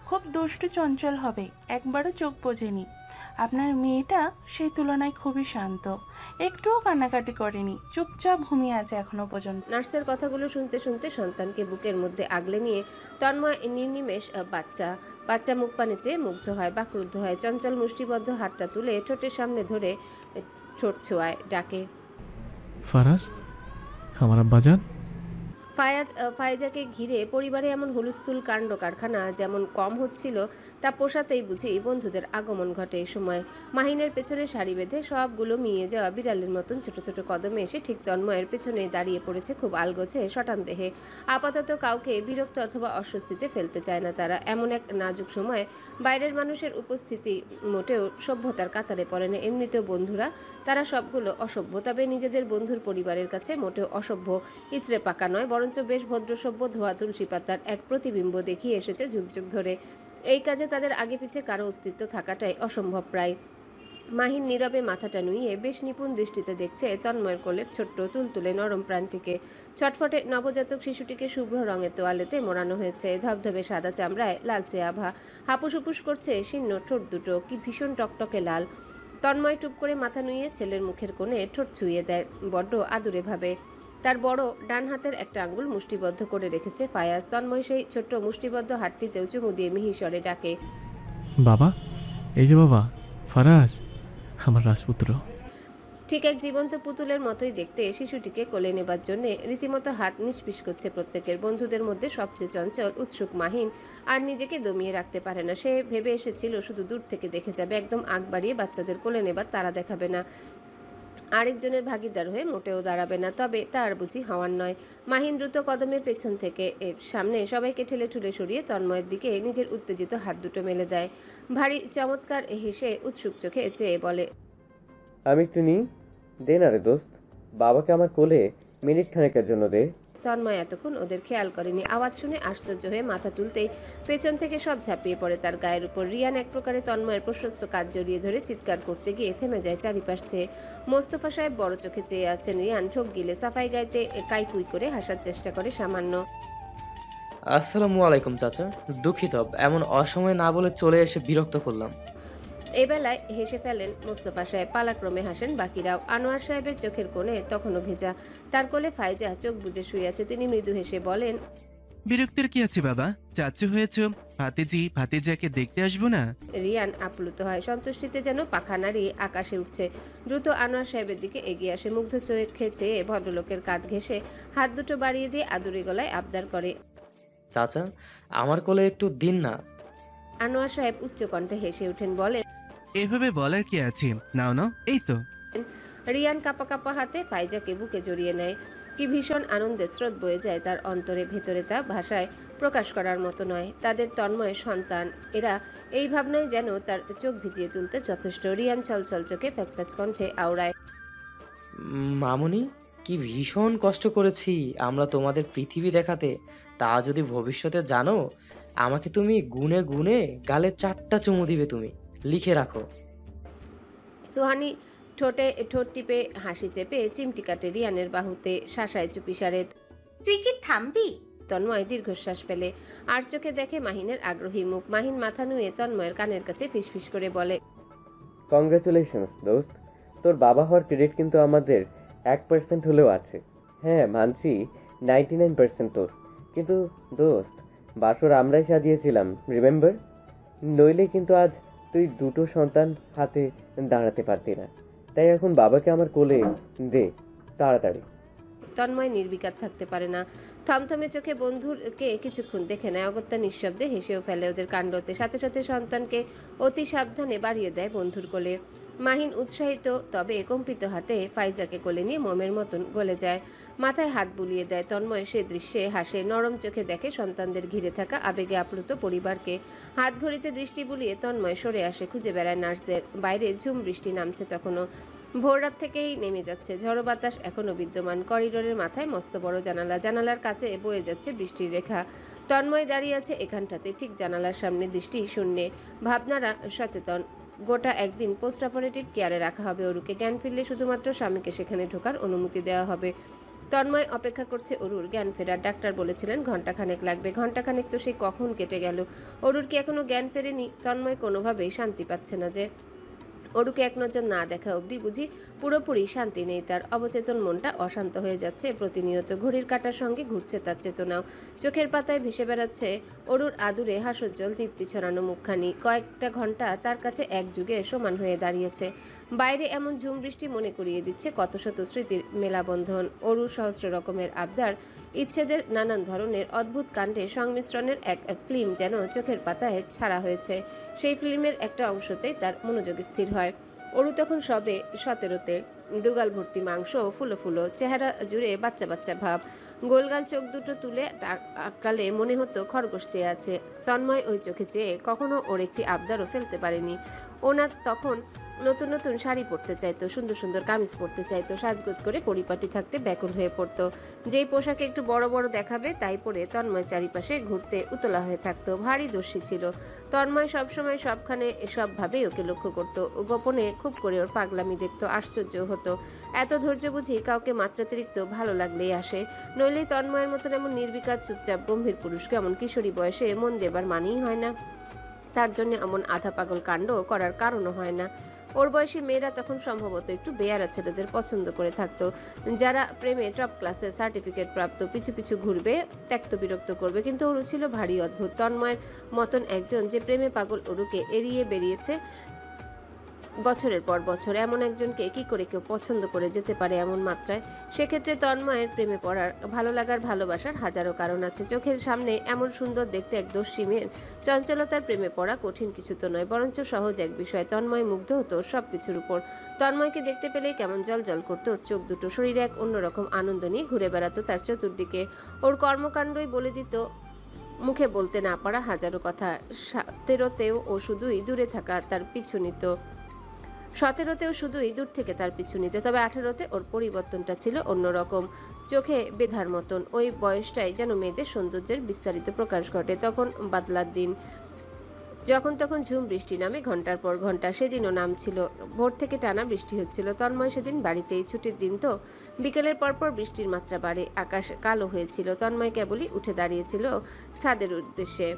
খুব দুষ্টু চঞ্চল হবে, একবারও চোখ বোঝেনি। আপনার মেয়েটা সেই তুলনায় খুবই শান্ত, একটুও কান্নাকাটি করেনি, চুপচাপ ঘুমিয়ে আছে এখনো পর্যন্ত। নার্সের কথাগুলো শুনতে শুনতে সন্তানকে বুকের মধ্যে আগলে নিয়ে তন্ময় নির্নিমেষ বাচ্চা মুখ পানে চেয়ে মুগ্ধ হয়, বাকরুদ্ধ হয়। চঞ্চল মুষ্টিবদ্ধ হাতটা তুলে ঠোঁটের সামনে ধরে ঠোঁট ছোঁয়ায়, ডাকে, ফারাজ, আমার আব্বাজান। ফায়েজাকে ঘিরে পরিবারে এমন হুলস্থুল কাণ্ড কারখানা যেমন কম হচ্ছিল তা পোষাতেই বুঝি বন্ধুদের আগমন ঘটে। এই সময় মাহিনের পেছনে সারি বেঁধে সবগুলো মিয়ে যাওয়া বিড়ালের মতন ছোট ছোট কদমে এসে ঠিক তন্ময়ের পেছনে দাঁড়িয়ে পড়েছে, খুব আলগোছে, শটান দেহে। আপাতত কাউকে বিরক্ত অথবা অস্বস্তিতে ফেলতে চায় না তারা। এমন এক নাজুক সময়ে বাইরের মানুষের উপস্থিতি মোটেও সভ্যতার কাতারে পড়ে না। এমনিতেও বন্ধুরা তারা সবগুলো অসভ্য, তবে নিজেদের বন্ধুর পরিবারের কাছে মোটেও অসভ্য ইচড়ে পাকা নয়, বরঞ্চ বেশ ভদ্রসভ্য, ধোয়া তুলসী পাতার এক প্রতিবিম্ব দেখিয়ে এসেছে যুগ ধরে। এই কাজে তাদের আগে পিছে কারো অস্তিত্ব থাকাটাই অসম্ভব প্রায়। মাহিন নীরবে মাথাটা নুইয়ে বেশ নিপুণ দৃষ্টিতে দেখছে তন্ময়ের কোলের ছোট্ট তুলতুলে নরম প্রাণটিকে। ছটফটে নবজাতক শিশুটিকে শুভ্র রঙের তোয়ালেতে মোড়ানো হয়েছে, ধবধবে সাদা চামড়ায় লালচে আভা, হাপুস হুপুস করছে শীর্ণ ঠোঁট দুটো, কি ভীষণ টকটকে লাল। তন্ময় টুপ করে মাথা নুইয়ে ছেলের মুখের কোণে ঠোঁট ছুঁয়ে দেয় বড্ড আদুরে ভাবে। তার বড় ডান হাতের একটা আঙ্গুল মুষ্টিবদ্ধ করে রেখেছে ফায়াজ। তন্ময় সেই ছোট্ট মুষ্টিবদ্ধ হাতটিতেও চুমু দিয়ে মিহিস্বরে ডাকে, বাবা, এই যে বাবা, ফারাজ, আমার রাজপুত্র। ঠিক এক জীবন্ত পুতুলের মতোই দেখতে শিশুটিকে কোলে নেবার জন্য রীতিমতো হাত নিষ্পিস করছে প্রত্যেকের। বন্ধুদের মধ্যে সবচেয়ে চঞ্চল উৎসুক মাহিন আর নিজেকে দমিয়ে রাখতে পারে না। সে ভেবে এসেছিল শুধু দূর থেকে দেখে যাবে, একদম আগ বাড়িয়ে বাচ্চাদের কোলে নেবার তারা দেখাবে না, আরেকজনের ভাগিদার হয়ে মোটেও দাঁড়াবে না। তবে তার বুঝি হওয়ার নয়। মাহিন দ্রুত কদমে পেছন থেকে সামনে সবাইকে ঠেলে ঠুলে সরিয়ে তন্ময়ের দিকে নিজের উত্তেজিত হাত দুটো মেলে দেয়। ভারী চমৎকার হেসে উৎসুক চোখে চেয়ে বলে, আমি একটু নিই। দে না রে দোস্ত, বাবাকে আমার কোলে মিনিট খানেকের জন্য দে। তন্ময় এতক্ষণ ওদের খেয়াল করেনি। আওয়াজ শুনে আশ্চর্য হয়ে মাথা তুলতেই পেছন থেকে সব ঝাঁপিয়ে পড়ে তার গায়ের উপর। রিয়ান এক প্রকারে তন্ময়ের প্রশস্ত কাজ জড়িয়ে ধরে চিৎকার করতে গিয়ে থেমে যায় চারিপাশ চেয়ে। মোস্তফা সাহেব বড় চোখে চেয়ে আছেন। রিয়ান ঠোক গিলে সাফাই গাইতে কাইকুই করে হাসার চেষ্টা করে সামান্য। আসসালামু আলাইকুম চাচা, দুঃখিত এমন অসময়ে না বলে চলে এসে বিরক্ত করলাম। এবেলায় হেসে ফেলেন মোস্তফা সাহেব, পালাক্রমে হাসেন বাকিরাও। আনোয়ার সাহেবের চোখের কোণে তখনও ভেজা, তার কোলে ফাইজা চোখ বুজে শুয়ে আছে। তিনি মৃদু হেসে বলেন, বিরক্তির কি আছে বাবা, চাচু হয়েছে, ভাতিজাকে দেখতে আসবো না? রিয়ান আপ্লুত হয়, সন্তুষ্টিতে যেন পাখা নাড়িয়ে আকাশে উঠছে। দ্রুত আনোয়ার সাহেবের দিকে এগিয়ে আসে, মুগ্ধ চোখে চেয়ে ভদ্রলোকের কাঁধ ঘেঁষে হাত দুটো বাড়িয়ে দিয়ে আদুরে গলায় আবদার করে, চাচা আমার কোলে একটু দিন না। আনোয়ার সাহেব উচ্চ কণ্ঠে হেসে উঠেন, বলেন, এভাবে বলার কি আছে, নাও নাও, এই তো। রিয়ান কাপা কাপা হাতে ফাইজাকে বুকে জড়িয়ে নেয়। কি ভীষণ আনন্দের স্রোত বয়ে যায় তার অন্তরে, ভেতরে তা ভাষায় প্রকাশ করার মতো নয়। তাদের তন্ময়ের সন্তান এরা, এই ভাবনায় যেন তার চোখ ভিজিয়ে তুলতে যথেষ্ট। রিয়ান ছলছল চোখে প্যাচ কণ্ঠে আওড়ায়, মামুনি, কি ভীষণ কষ্ট করেছি আমরা তোমাদের পৃথিবী দেখাতে। তা যদি ভবিষ্যতে জানো, আমাকে তুমি গুনে গুনে গালে 4টা চুমু দিবে, তুমি লিখে রাখো। সুহানি ঠোঁটে ঠোঁট টিপে হাসি চেপে চিমটি কাটে রিয়ানের বাহুতে, শাসায় চুপিসারে, তুই কি থামবি? তন্ময় দীর্ঘশ্বাস ফেলে আর চোখে দেখে মাহিনের আগ্রহী মুখ। মাহিন মাথা নুয়ে তন্ময়ের কানের কাছে ফিসফিস করে বলে, কংগ্রাচুলেশনস দোস্ত, তোর বাবা হওয়ার ক্রেডিট কিন্তু আমাদের 1% হলেও আছে। হ্যাঁ মানছি 99% তোর, কিন্তু দোস্ত বাসর আমরাই সাজিয়েছিলাম, রিমেম্বার? নইলে কিন্তু আজ তুই দুটো সন্তান হাতে দাঁড়াতে পারতি না। তাই এখন বাবাকে আমার কোলে দে তাড়াতাড়ি। তন্ময় নির্বিকার থাকতে পারে না, থমথমে চোখে বন্ধুরকে কিছুক্ষণ দেখে নেয়, অগত্যা নিঃশব্দে হেসেও ফেলে ওদের কাণ্ডতে। সাথে সাথে সন্তানকে অতি সাবধানে বাড়িয়ে দেয় বন্ধুর কোলে। মাহিন উৎসাহিত তবে কম্পিত হাতে ফাইজাকে কোলে নিয়ে মোমের মতন গলে যায়, মাথায় হাত বুলিয়ে দেয়। তন্ময় সে দৃশ্যে হাসে, নরম চোখে দেখে সন্তানদের ঘিরে থাকা আবেগে আপ্লুত পরিবারকে। হাত ঘড়িতে দৃষ্টি বুলিয়ে তন্ময় সরে আসে, খুঁজে বেড়ায় নার্সদের। বাইরে ঝুম বৃষ্টি নামছে তখনও, ভোররাত থেকেই নেমে যাচ্ছে। ঝড়ো বাতাস এখনো বিদ্যমান। করিডোরের মাথায় মস্ত বড় জানালা, জানালার কাছে বয়ে যাচ্ছে বৃষ্টির রেখা। তন্ময় দাঁড়িয়ে আছে এখানটাতে, ঠিক জানালার সামনে, দৃষ্টি শূন্যে। ভাবনারা সচেতন। গোটা একদিন পোস্ট অপারেটিভ কেয়ারে রাখা হবে অরুকে। জ্ঞান ফিরলে শুধুমাত্র স্বামীকে সেখানে ঢোকার অনুমতি দেওয়া হবে। তন্ময় অপেক্ষা করছে অরুর জ্ঞান ফেরার। ডাক্তার বলেছিলেন ঘন্টাখানেক লাগবে। ঘন্টাখানেক তো সেই কখন কেটে গেল। অরুর কি এখনো জ্ঞান ফেরেনি? তন্ময় কোনোভাবেই শান্তি পাচ্ছে না যে অরুকে এক নজর না দেখা অবধি বুঝি পুরোপুরি শান্তি নেই তার। অবচেতন মনটা অশান্ত হয়ে যাচ্ছে প্রতিনিয়ত। ঘড়ির কাঁটার সঙ্গে ঘুরছে তার চেতনাও। চোখের পাতায় ভেসে বেড়াচ্ছে অরুর আদুরে হাস্যোজ্জ্বল দীপ্তি ছড়ানো মুখখানি। কয়েকটা ঘন্টা তার কাছে এক যুগে সমান হয়ে দাঁড়িয়েছে। বাইরে এমন ঝুম বৃষ্টি মনে করিয়ে দিচ্ছে কত শত স্মৃতির মেলাবন্ধন। অরুর সহস্র রকমের আবদার, ইচ্ছেদের নানান ধরনের অদ্ভুত কাণ্ডে সংমিশ্রণের এক ফিল্ম যেন চোখের পাতায় ছাড়া হয়েছে। সেই ফিল্মের একটা অংশতেই তার মনোযোগ স্থির হয়। অরু তখন সবে 17তে, দুগাল ভর্তি মাংস, ফুলো ফুলো চেহারা জুড়ে বাচ্চা বাচ্চা ভাব। গোলগাল চোখ দুটো তুলে তার কালে মনে হতো খরগোশ চেয়ে আছে। তন্ময় ওই চোখে চেয়ে কখনো ওর একটি আবদারও ফেলতে পারেনি। ওনা তখন নতুন নতুন শাড়ি পরতে চাইতো, সুন্দর সুন্দর কামিজ পরতে চাইতো, সাজগোজ করে পরিপাটি থাকতে ব্যাকুল হয়ে পড়তো। যেই পোশাকে একটু বড় বড় দেখাবে তাই পরে তন্ময় চারিপাশে ঘুরতে উতলা হয়ে থাকতো। ভারী দস্যি ছিল তন্ময়, সবসময় সবখানে সবভাবেই ওকে লক্ষ্য করতো। গোপনে খুব করে ওর পাগলামি দেখতো, আশ্চর্য হতো। এত ধৈর্য বুঝি কাউকে মাত্রাতিরিক্ত ভালো লাগলেই আসে, নইলে তন্ময়ের মতন এমন নির্বিকার চুপচাপ গম্ভীর পুরুষকে এমন কিশোরী বয়সে মন দেবার মানেই হয় না। তার জন্য এমন আধা পাগল কাণ্ড করার কারণও হয় না। ওর বয়সী মেয়েরা তখন সম্ভবত একটু বেয়ারা ছেলেদের পছন্দ করে থাকতো, যারা প্রেমে টপ ক্লাসের সার্টিফিকেট প্রাপ্ত, পিছু পিছু ঘুরবে, ত্যক্ত বিরক্ত করবে। কিন্তু অরু ছিল ভারী অদ্ভুত। তন্ময়ের মতন একজন যে প্রেমে পাগল অরুকে এড়িয়ে বেরিয়েছে বছরের পর বছর, এমন একজনকে কি করে কেউ পছন্দ করে যেতে পারে এমন মাত্রায়? সেক্ষেত্রে তন্ময়ের প্রেমে পড়ার, ভালো লাগার, ভালোবাসার হাজারো কারণ আছে। চোখের সামনে এমন সুন্দর দেখতে এক দস্যি মেয়ের চঞ্চলতার প্রেমে পড়া কঠিন কিছু তো নয়, বরঞ্চ সহজ এক বিষয়। তন্ময় মুগ্ধ হতো সব কিছুর উপর। তন্ময়কে দেখতে পেলেই কেমন জল জল করতো ওর চোখ দুটো। শরীরে এক অন্যরকম আনন্দ নিয়ে ঘুরে বেড়াতো তার চতুর্দিকে। ওর কর্মকাণ্ডই বলে দিত মুখে বলতে না পারা হাজারো কথা। 17তেও ও শুধুই দূরে থাকা তার পিছু নিত, 17তেও শুধুই দূর থেকে তার পিছু নিতে। তবে 18তে ওর পরিবর্তনটা ছিল অন্যরকম, চোখে বেধার মতন। ওই বয়সটাই যেন মেয়েদের সৌন্দর্যের বিস্তারিত প্রকাশ ঘটে। তখন বাদলার দিন, যখন তখন ঝুম বৃষ্টি নামে ঘন্টার পর ঘন্টা। সেদিনও নামছিল, ভোর থেকে টানা বৃষ্টি হচ্ছিল। তন্ময় সেদিন বাড়িতেই, ছুটির দিন তো। বিকেলের পরপর বৃষ্টির মাত্রা বাড়ে, আকাশ কালো হয়েছিল। তন্ময় কেবলই উঠে দাঁড়িয়েছিল ছাদের উদ্দেশ্যে।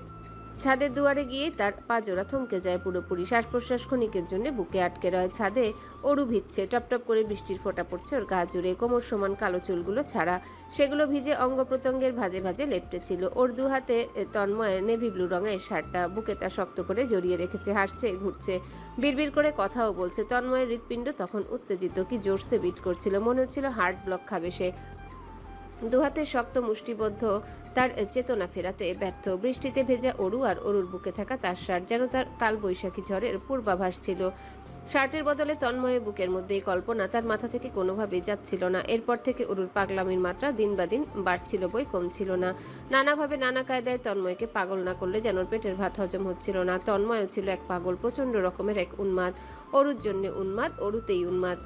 ছাদের দুয়ারে গিয়ে তার পাজোড়া থমকে যায় পুরোপুরি। শ্বাস প্রশ্বাস ক্ষণিকের জন্য বুকে আটকে রয়। ছাদে অরু ভিজছে, টপটপ করে বৃষ্টির ফোঁটা পড়ছে ওর গা জুড়ে। কোমর সমান কালো চুলগুলো ছাড়া, সেগুলো ভিজে অঙ্গ প্রত্যঙ্গের ভাজে ভাজে লেপটেছিল। ওর দু হাতে তন্ময়ের নেভি ব্লু রঙের শার্টটা, বুকে তা শক্ত করে জড়িয়ে রেখেছে। হাসছে, ঘুরছে, বিড়বিড় করে কথাও বলছে। তন্ময়ের হৃৎপিণ্ড তখন উত্তেজিত, কি জোরসে বিট করছিল। মনে হচ্ছিল হার্ট ব্লক খাবে সে। দুহাতে শক্ত মুষ্টিবদ্ধ তার চেতনা ফেরাতে ব্যর্থ। বৃষ্টিতে ভেজা অরু আর অরুর বুকে থাকা তার শার্ট যেন তার কালবৈশাখী ঝড়ের পূর্বাভাস ছিল। শার্টের বদলে তন্ময়ের বুকের মধ্যেই কল্পনা, তার মাথা থেকে কোনোভাবেই যাচ্ছিল না। এরপর থেকে অরুর পাগলামির মাত্রা দিন বা দিন বাড়ছিল বই কমছিল না। নানাভাবে নানা কায়দায় তন্ময়কে পাগল না করলে যেন ওর পেটের ভাত হজম হচ্ছিল না। তন্ময়ও ছিল এক পাগল, প্রচণ্ড রকমের এক উন্মাদ। অরুর জন্য উন্মাদ, অরুতেই উন্মাদ।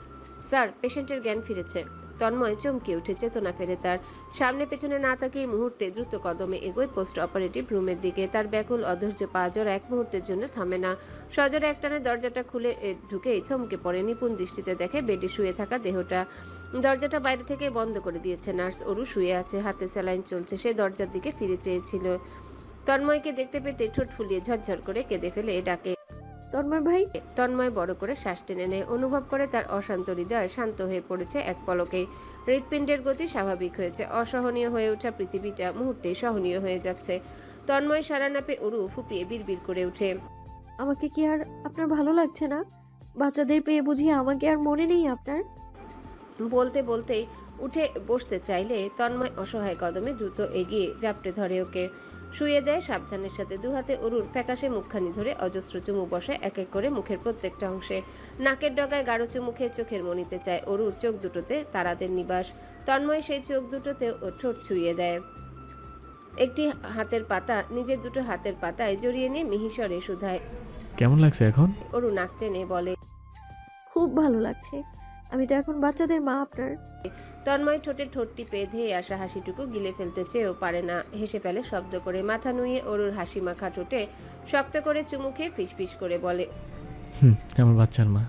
স্যার, পেশেন্টের জ্ঞান ফিরেছে। তন্ময় চমকে উঠে চেতনা ফেরে তার। সামনে পেছনে না তাকিয়ে মুহূর্তে দ্রুত কদমে এগোয় পোস্ট অপারেটিভ রুমের দিকে। তার ব্যাকুল অধৈর্য পা জোড়া এক মুহূর্তের জন্য থামে না। সজোরে একটানে দরজাটা খুলে ঢুকেই থমকে পড়ে। নিপুণ দৃষ্টিতে দেখে বেডে শুয়ে থাকা দেহটা। দরজাটা বাইরে থেকে বন্ধ করে দিয়েছে নার্স। অরু শুয়ে আছে, হাতে স্যালাইন চলছে। সে দরজার দিকে ফিরে চেয়েছিল। তন্ময়কে দেখতে পেতে ঠোঁট ফুলিয়ে ঝরঝর করে কেঁদে ফেলে ডাকে, তন্ময় ভাই। তন্ময় বড় করে শ্বাস টেনে নেয়। অনুভব করে তার অশান্ত হৃদয় শান্ত হয়ে পড়েছে এক পলকেই। হৃৎপিণ্ডের গতি স্বাভাবিক হয়েছে। অসহনীয় হয়ে ওঠা পৃথিবীটা মুহূর্তেই সহনীয় হয়ে যাচ্ছে। তন্ময় সারা না পেয়ে অরু ফুপিয়ে বিড়বিড় করে ওঠে, আমাকে কি আর আপনার ভালো লাগছে না? বাচ্চাদের পেয়ে বুঝি আমাকে আর মনে নেই আপনার? বলতে বলতেই উঠে বসতে চাইলে তন্ময় অসহায় কদমে দ্রুত এগিয়ে জাপটে ধরে ওকে। শুয়ে দেয় সাবধানের সাথে। দুহাতে অরুর ফ্যাকাশে মুখখানি ধরে অজস্র চুমু বসায় এক এক করে মুখের প্রত্যেকটা অংশে। নাকের ডগায় গাঢ় চুমুখে চোখের মনিতে চায়। অরুর চোখ দুটোতে তারাদের নিবাস। তন্ময় সেই চোখ দুটোতে ঠোঁট ছুঁয়ে দেয়। একটি হাতের পাতা নিজের দুটো হাতের পাতায় জড়িয়ে নিয়ে মিহিসরে শুধায়। কেমন লাগছে এখন? অরু নাক টেনে বলে, খুব ভালো লাগছে। আমি তো এখন বাচ্চাদের মা আপনার। তন্ময় ঠোঁটে ঠোঁট টিপে ধেয়ে আসা হাসিটুকু গিলে ফেলতে চেয়েও পারে না। হেসে ফেলে শব্দ করে। মাথা নুয়ে অরুর হাসি মাখা ঠোঁটে শক্ত করে চুমু খেয়ে ফিসফিস করে বলে, আমার বাচ্চার মা।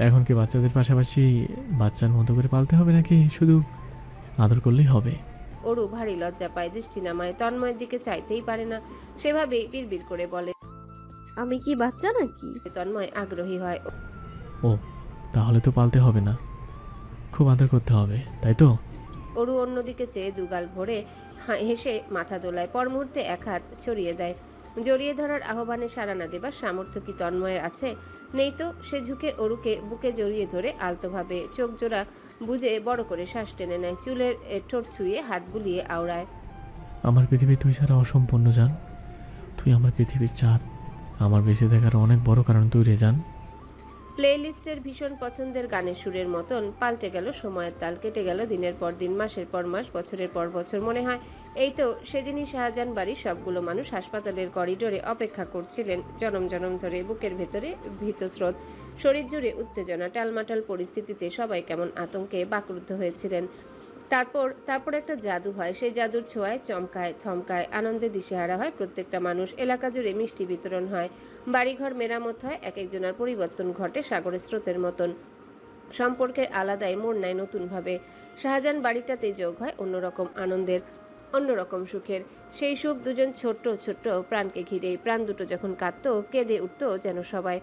এখন কি বাচ্চাদের পাশাপাশি বাচ্চার মতো করে পালতে হবে নাকি শুধু আদর করলেই হবে? অরু ভারী লজ্জা পায়, দৃষ্টি নামায়। তন্ময়ের দিকে চাইতেই পারে না। সেভাবেই বিড়বিড় করে বলে, আমি কি বাচ্চা নাকি? তন্ময় আগ্রহী হয়। ও, তাহলে তো পালতে হবে না, খুব আদর করতে হবে, তাই তো? অরু অন্যদিকে চেয়ে দুগাল ভরে হেসে মাথা দোলায়। পর মুহূর্তে এক হাত ছড়িয়ে দেয়। জড়িয়ে ধরার আহ্বানে সাড়া না দেবার সামর্থ্য কি তন্ময়ের আছে? নেই তো। সে ঝুঁকে অরুকে বুকে জড়িয়ে ধরে আলতোভাবে চোখ জোড়া বুজে বড় করে শ্বাস টেনে নেয়। চুলের ঠোঁট ছুঁয়ে হাত বুলিয়ে আওড়ায়, আমার পৃথিবী তুই ছাড়া অসম্পূর্ণ জান। তুই আমার পৃথিবীর চাঁদ। আমার বেঁচে থাকার অনেক বড় কারণ তুই রে জান। প্লেলিস্টের ভীষণ পছন্দের গানের সুরের মতন পাল্টে গেল সময়ের তাল। কেটে গেল দিনের পর দিন, মাসের পর মাস, বছরের পর বছর। মনে হয় এই তো সেদিনই শাহজাহান বাড়ির সবগুলো মানুষ হাসপাতালের করিডোরে অপেক্ষা করছিলেন জনম জনম ধরে। বুকের ভেতরে ভীতস্রোত, শরীর জুড়ে উত্তেজনা। টালমাটাল পরিস্থিতিতে সবাই কেমন আতঙ্কে বাকরুদ্ধ হয়েছিলেন। তারপর একটা জাদু হয়। সেই জাদুর ছোঁয়ায় চমকায়, থমকায়, আনন্দে দিশেহারা হয় প্রত্যেকটা মানুষ। এলাকা জুড়ে মিষ্টি বিতরণ হয়, বাড়িঘর মেরামত হয়, এক একজনের পরিবর্তন ঘটে সাগরের স্রোতের মতন। সম্পর্কের আলাদাই মোড় নেয় নতুনভাবে। শাহজাহান বাড়িটাতে যোগ হয় অন্যরকম আনন্দের, অন্যরকম সুখের। সেই সুখ দুজন ছোট্ট ছোট্ট প্রাণকে ঘিরে। প্রাণ দুটো যখন কাঁদতো, কেঁদে উঠত যেন সবাই।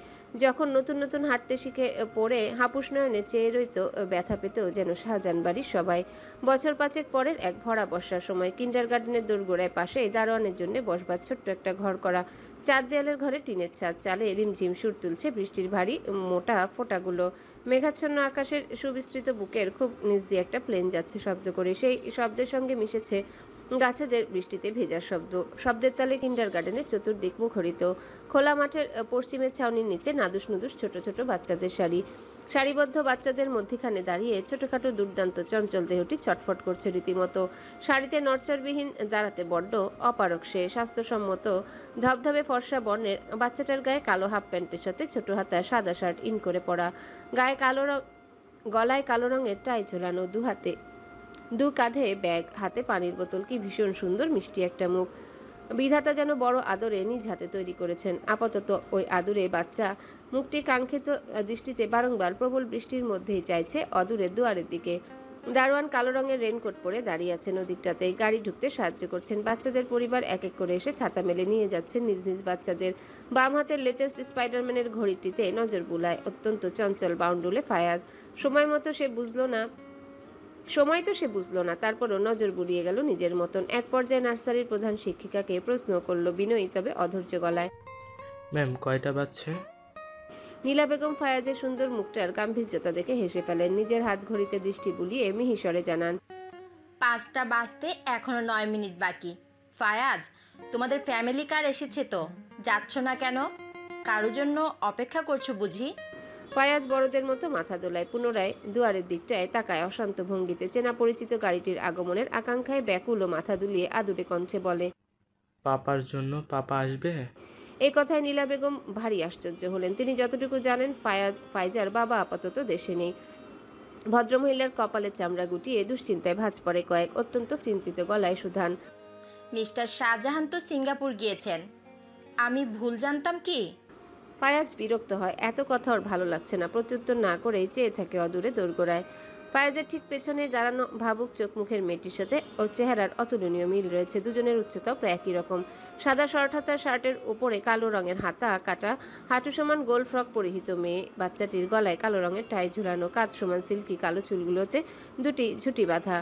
যখন নতুন নতুন হাঁটতে শিখে পড়ে হাপুস নয়নে চেয়ে রইত, ব্যথা পেত যেন শাহজাহান বাড়ির সবাই। বছর পাঁচেক পরের এক ভরা বর্ষার সময় কিন্ডার গার্ডেনের দোরগোড়ায় পাশে দারোয়ানের জন্য বসবার ছোট্ট একটা ঘর করা। চার দেয়ালের ঘরে টিনের ছাদ, চালে রিমঝিম সুর তুলছে বৃষ্টির ভারী মোটা ফোঁটাগুলো। মেঘাচ্ছন্ন আকাশের সুবিস্তৃত বুকের খুব নিচ দিয়ে একটা প্লেন যাচ্ছে শব্দ করে। সেই শব্দের সঙ্গে মিশেছে গাছেদের বৃষ্টিতে ভেজার শব্দ। শব্দের তালে কিন্ডার গার্ডেনের চতুর্দিক মুখরিত। খোলা মাঠের পশ্চিমের ছাউনির নিচে নাদুস নুদুস ছোট ছোট বাচ্চাদের সারি। সারিবদ্ধ বাচ্চাদের মধ্যিখানে দাঁড়িয়ে ছোটখাটো দুর্দান্ত চঞ্চল দেহটি ছটফট করছে রীতিমতো। শাড়িতে নড়চড়বিহীন দাঁড়াতে বড্ড অপারক সে। স্বাস্থ্যসম্মত ধবধবে ফর্সা বর্ণের। বাচ্চাটার গায়ে কালো হাফ প্যান্টের সাথে ছোট হাতা সাদা শার্ট ইন করে পরা। গলায় কালো রঙের টাই ঝোলানো। দু কাঁধে ব্যাগ, হাতে পানির বোতল। কি ভীষণ সুন্দর মিষ্টি একটা মুখ। বিধাতা যেন বড় আদরে নিজ হাতে তৈরি করেছেন। আপাতত ওই আদুরে বাচ্চা মুখটি কাঙ্ক্ষিত দৃষ্টিতে বারংবার প্রবল বৃষ্টির মধ্যেই চাইছে অদূরের দুয়ারের দিকে। দারোয়ান কালো রঙের রেনকোট পরে দাঁড়িয়ে আছেন ওদিকটাতেই। গাড়ি ঢুকতে সাহায্য করছেন। বাচ্চাদের পরিবার এক এক করে এসে ছাতা মেলে নিয়ে যাচ্ছেন নিজ নিজ বাচ্চাদের। বাম হাতের লেটেস্ট স্পাইডারম্যানের ঘড়িটিতে নজর বুলায় অত্যন্ত চঞ্চল বাউন্ডুলে ফায়াজ। সময় তো সে বুঝলো না, তারপরও নজর বুলিয়ে গেল নিজের মতন। এক পর্যায়ে নার্সারির প্রধান শিক্ষিকাকে প্রশ্ন করলো বিনয়ী তবে অধৈর্য গলায়, ম্যাম কয়টা বাজছে? নীলা বেগম ফায়াজের সুন্দর মুখটার গাম্ভীর্যতা দেখে হেসে ফেলেন। নিজের হাত ঘড়িতে দৃষ্টি বুলিয়ে মিহিসরে জানান, 5টা বাজতে এখনো 9 মিনিট বাকি। ফায়াজ, তোমাদের ফ্যামিলি কার এসেছে তো, যাচ্ছ না কেন? কারোর জন্য অপেক্ষা করছো বুঝি? ফায়াজ বড়দের মতো মাথা দোলায়। পুনরায় দুয়ারের দিকটায় তাকায় অশান্ত ভঙ্গিতে। চেনা পরিচিত গাড়িটির আগমনের আকাঙ্ক্ষায় ব্যাকুল ও মাথা দুলিয়ে আদুরে কণ্ঠে বলে, পাপার জন্য পাপা আসবে? এই কথায় নীলা বেগম ভারী আশ্চর্য হলেন। তিনি যতটুকু জানেন ফাইজার বাবা আপাতত দেশে নেই। ভদ্রমহিলার কপালের চামড়া গুটিয়ে দুশ্চিন্তায় ভাঁজ পড়ে কয়েক। অত্যন্ত চিন্তিত গলায় সুধান, মিস্টার শাহজাহান তো সিঙ্গাপুর গিয়েছেন, আমি ভুল জানতাম কি? ফায়াজ বিরক্ত হয়, এত কথা ওর ভালো লাগছে না। প্রত্যুত্তর না করেই চেয়ে থাকে অদূরে দোরগোড়ায়। ফায়াজের ঠিক পেছনে দাঁড়ানো ভাবুক চোখ মুখের মেয়েটির সাথে ওর চেহারার অতুলনীয় মিল রয়েছে। দুজনের উচ্চতাও প্রায় একই রকম। সাদা শর্ট হাতার শার্টের উপরে কালো রঙের হাতা কাটা হাঁটু সমান গোল ফ্রক পরিহিত মেয়ে বাচ্চাটির গলায় কালো রঙের টাই ঝুলানো, কাঁধ সমান সিল্কি কালো চুলগুলোতে দুটি ঝুঁটি বাঁধা।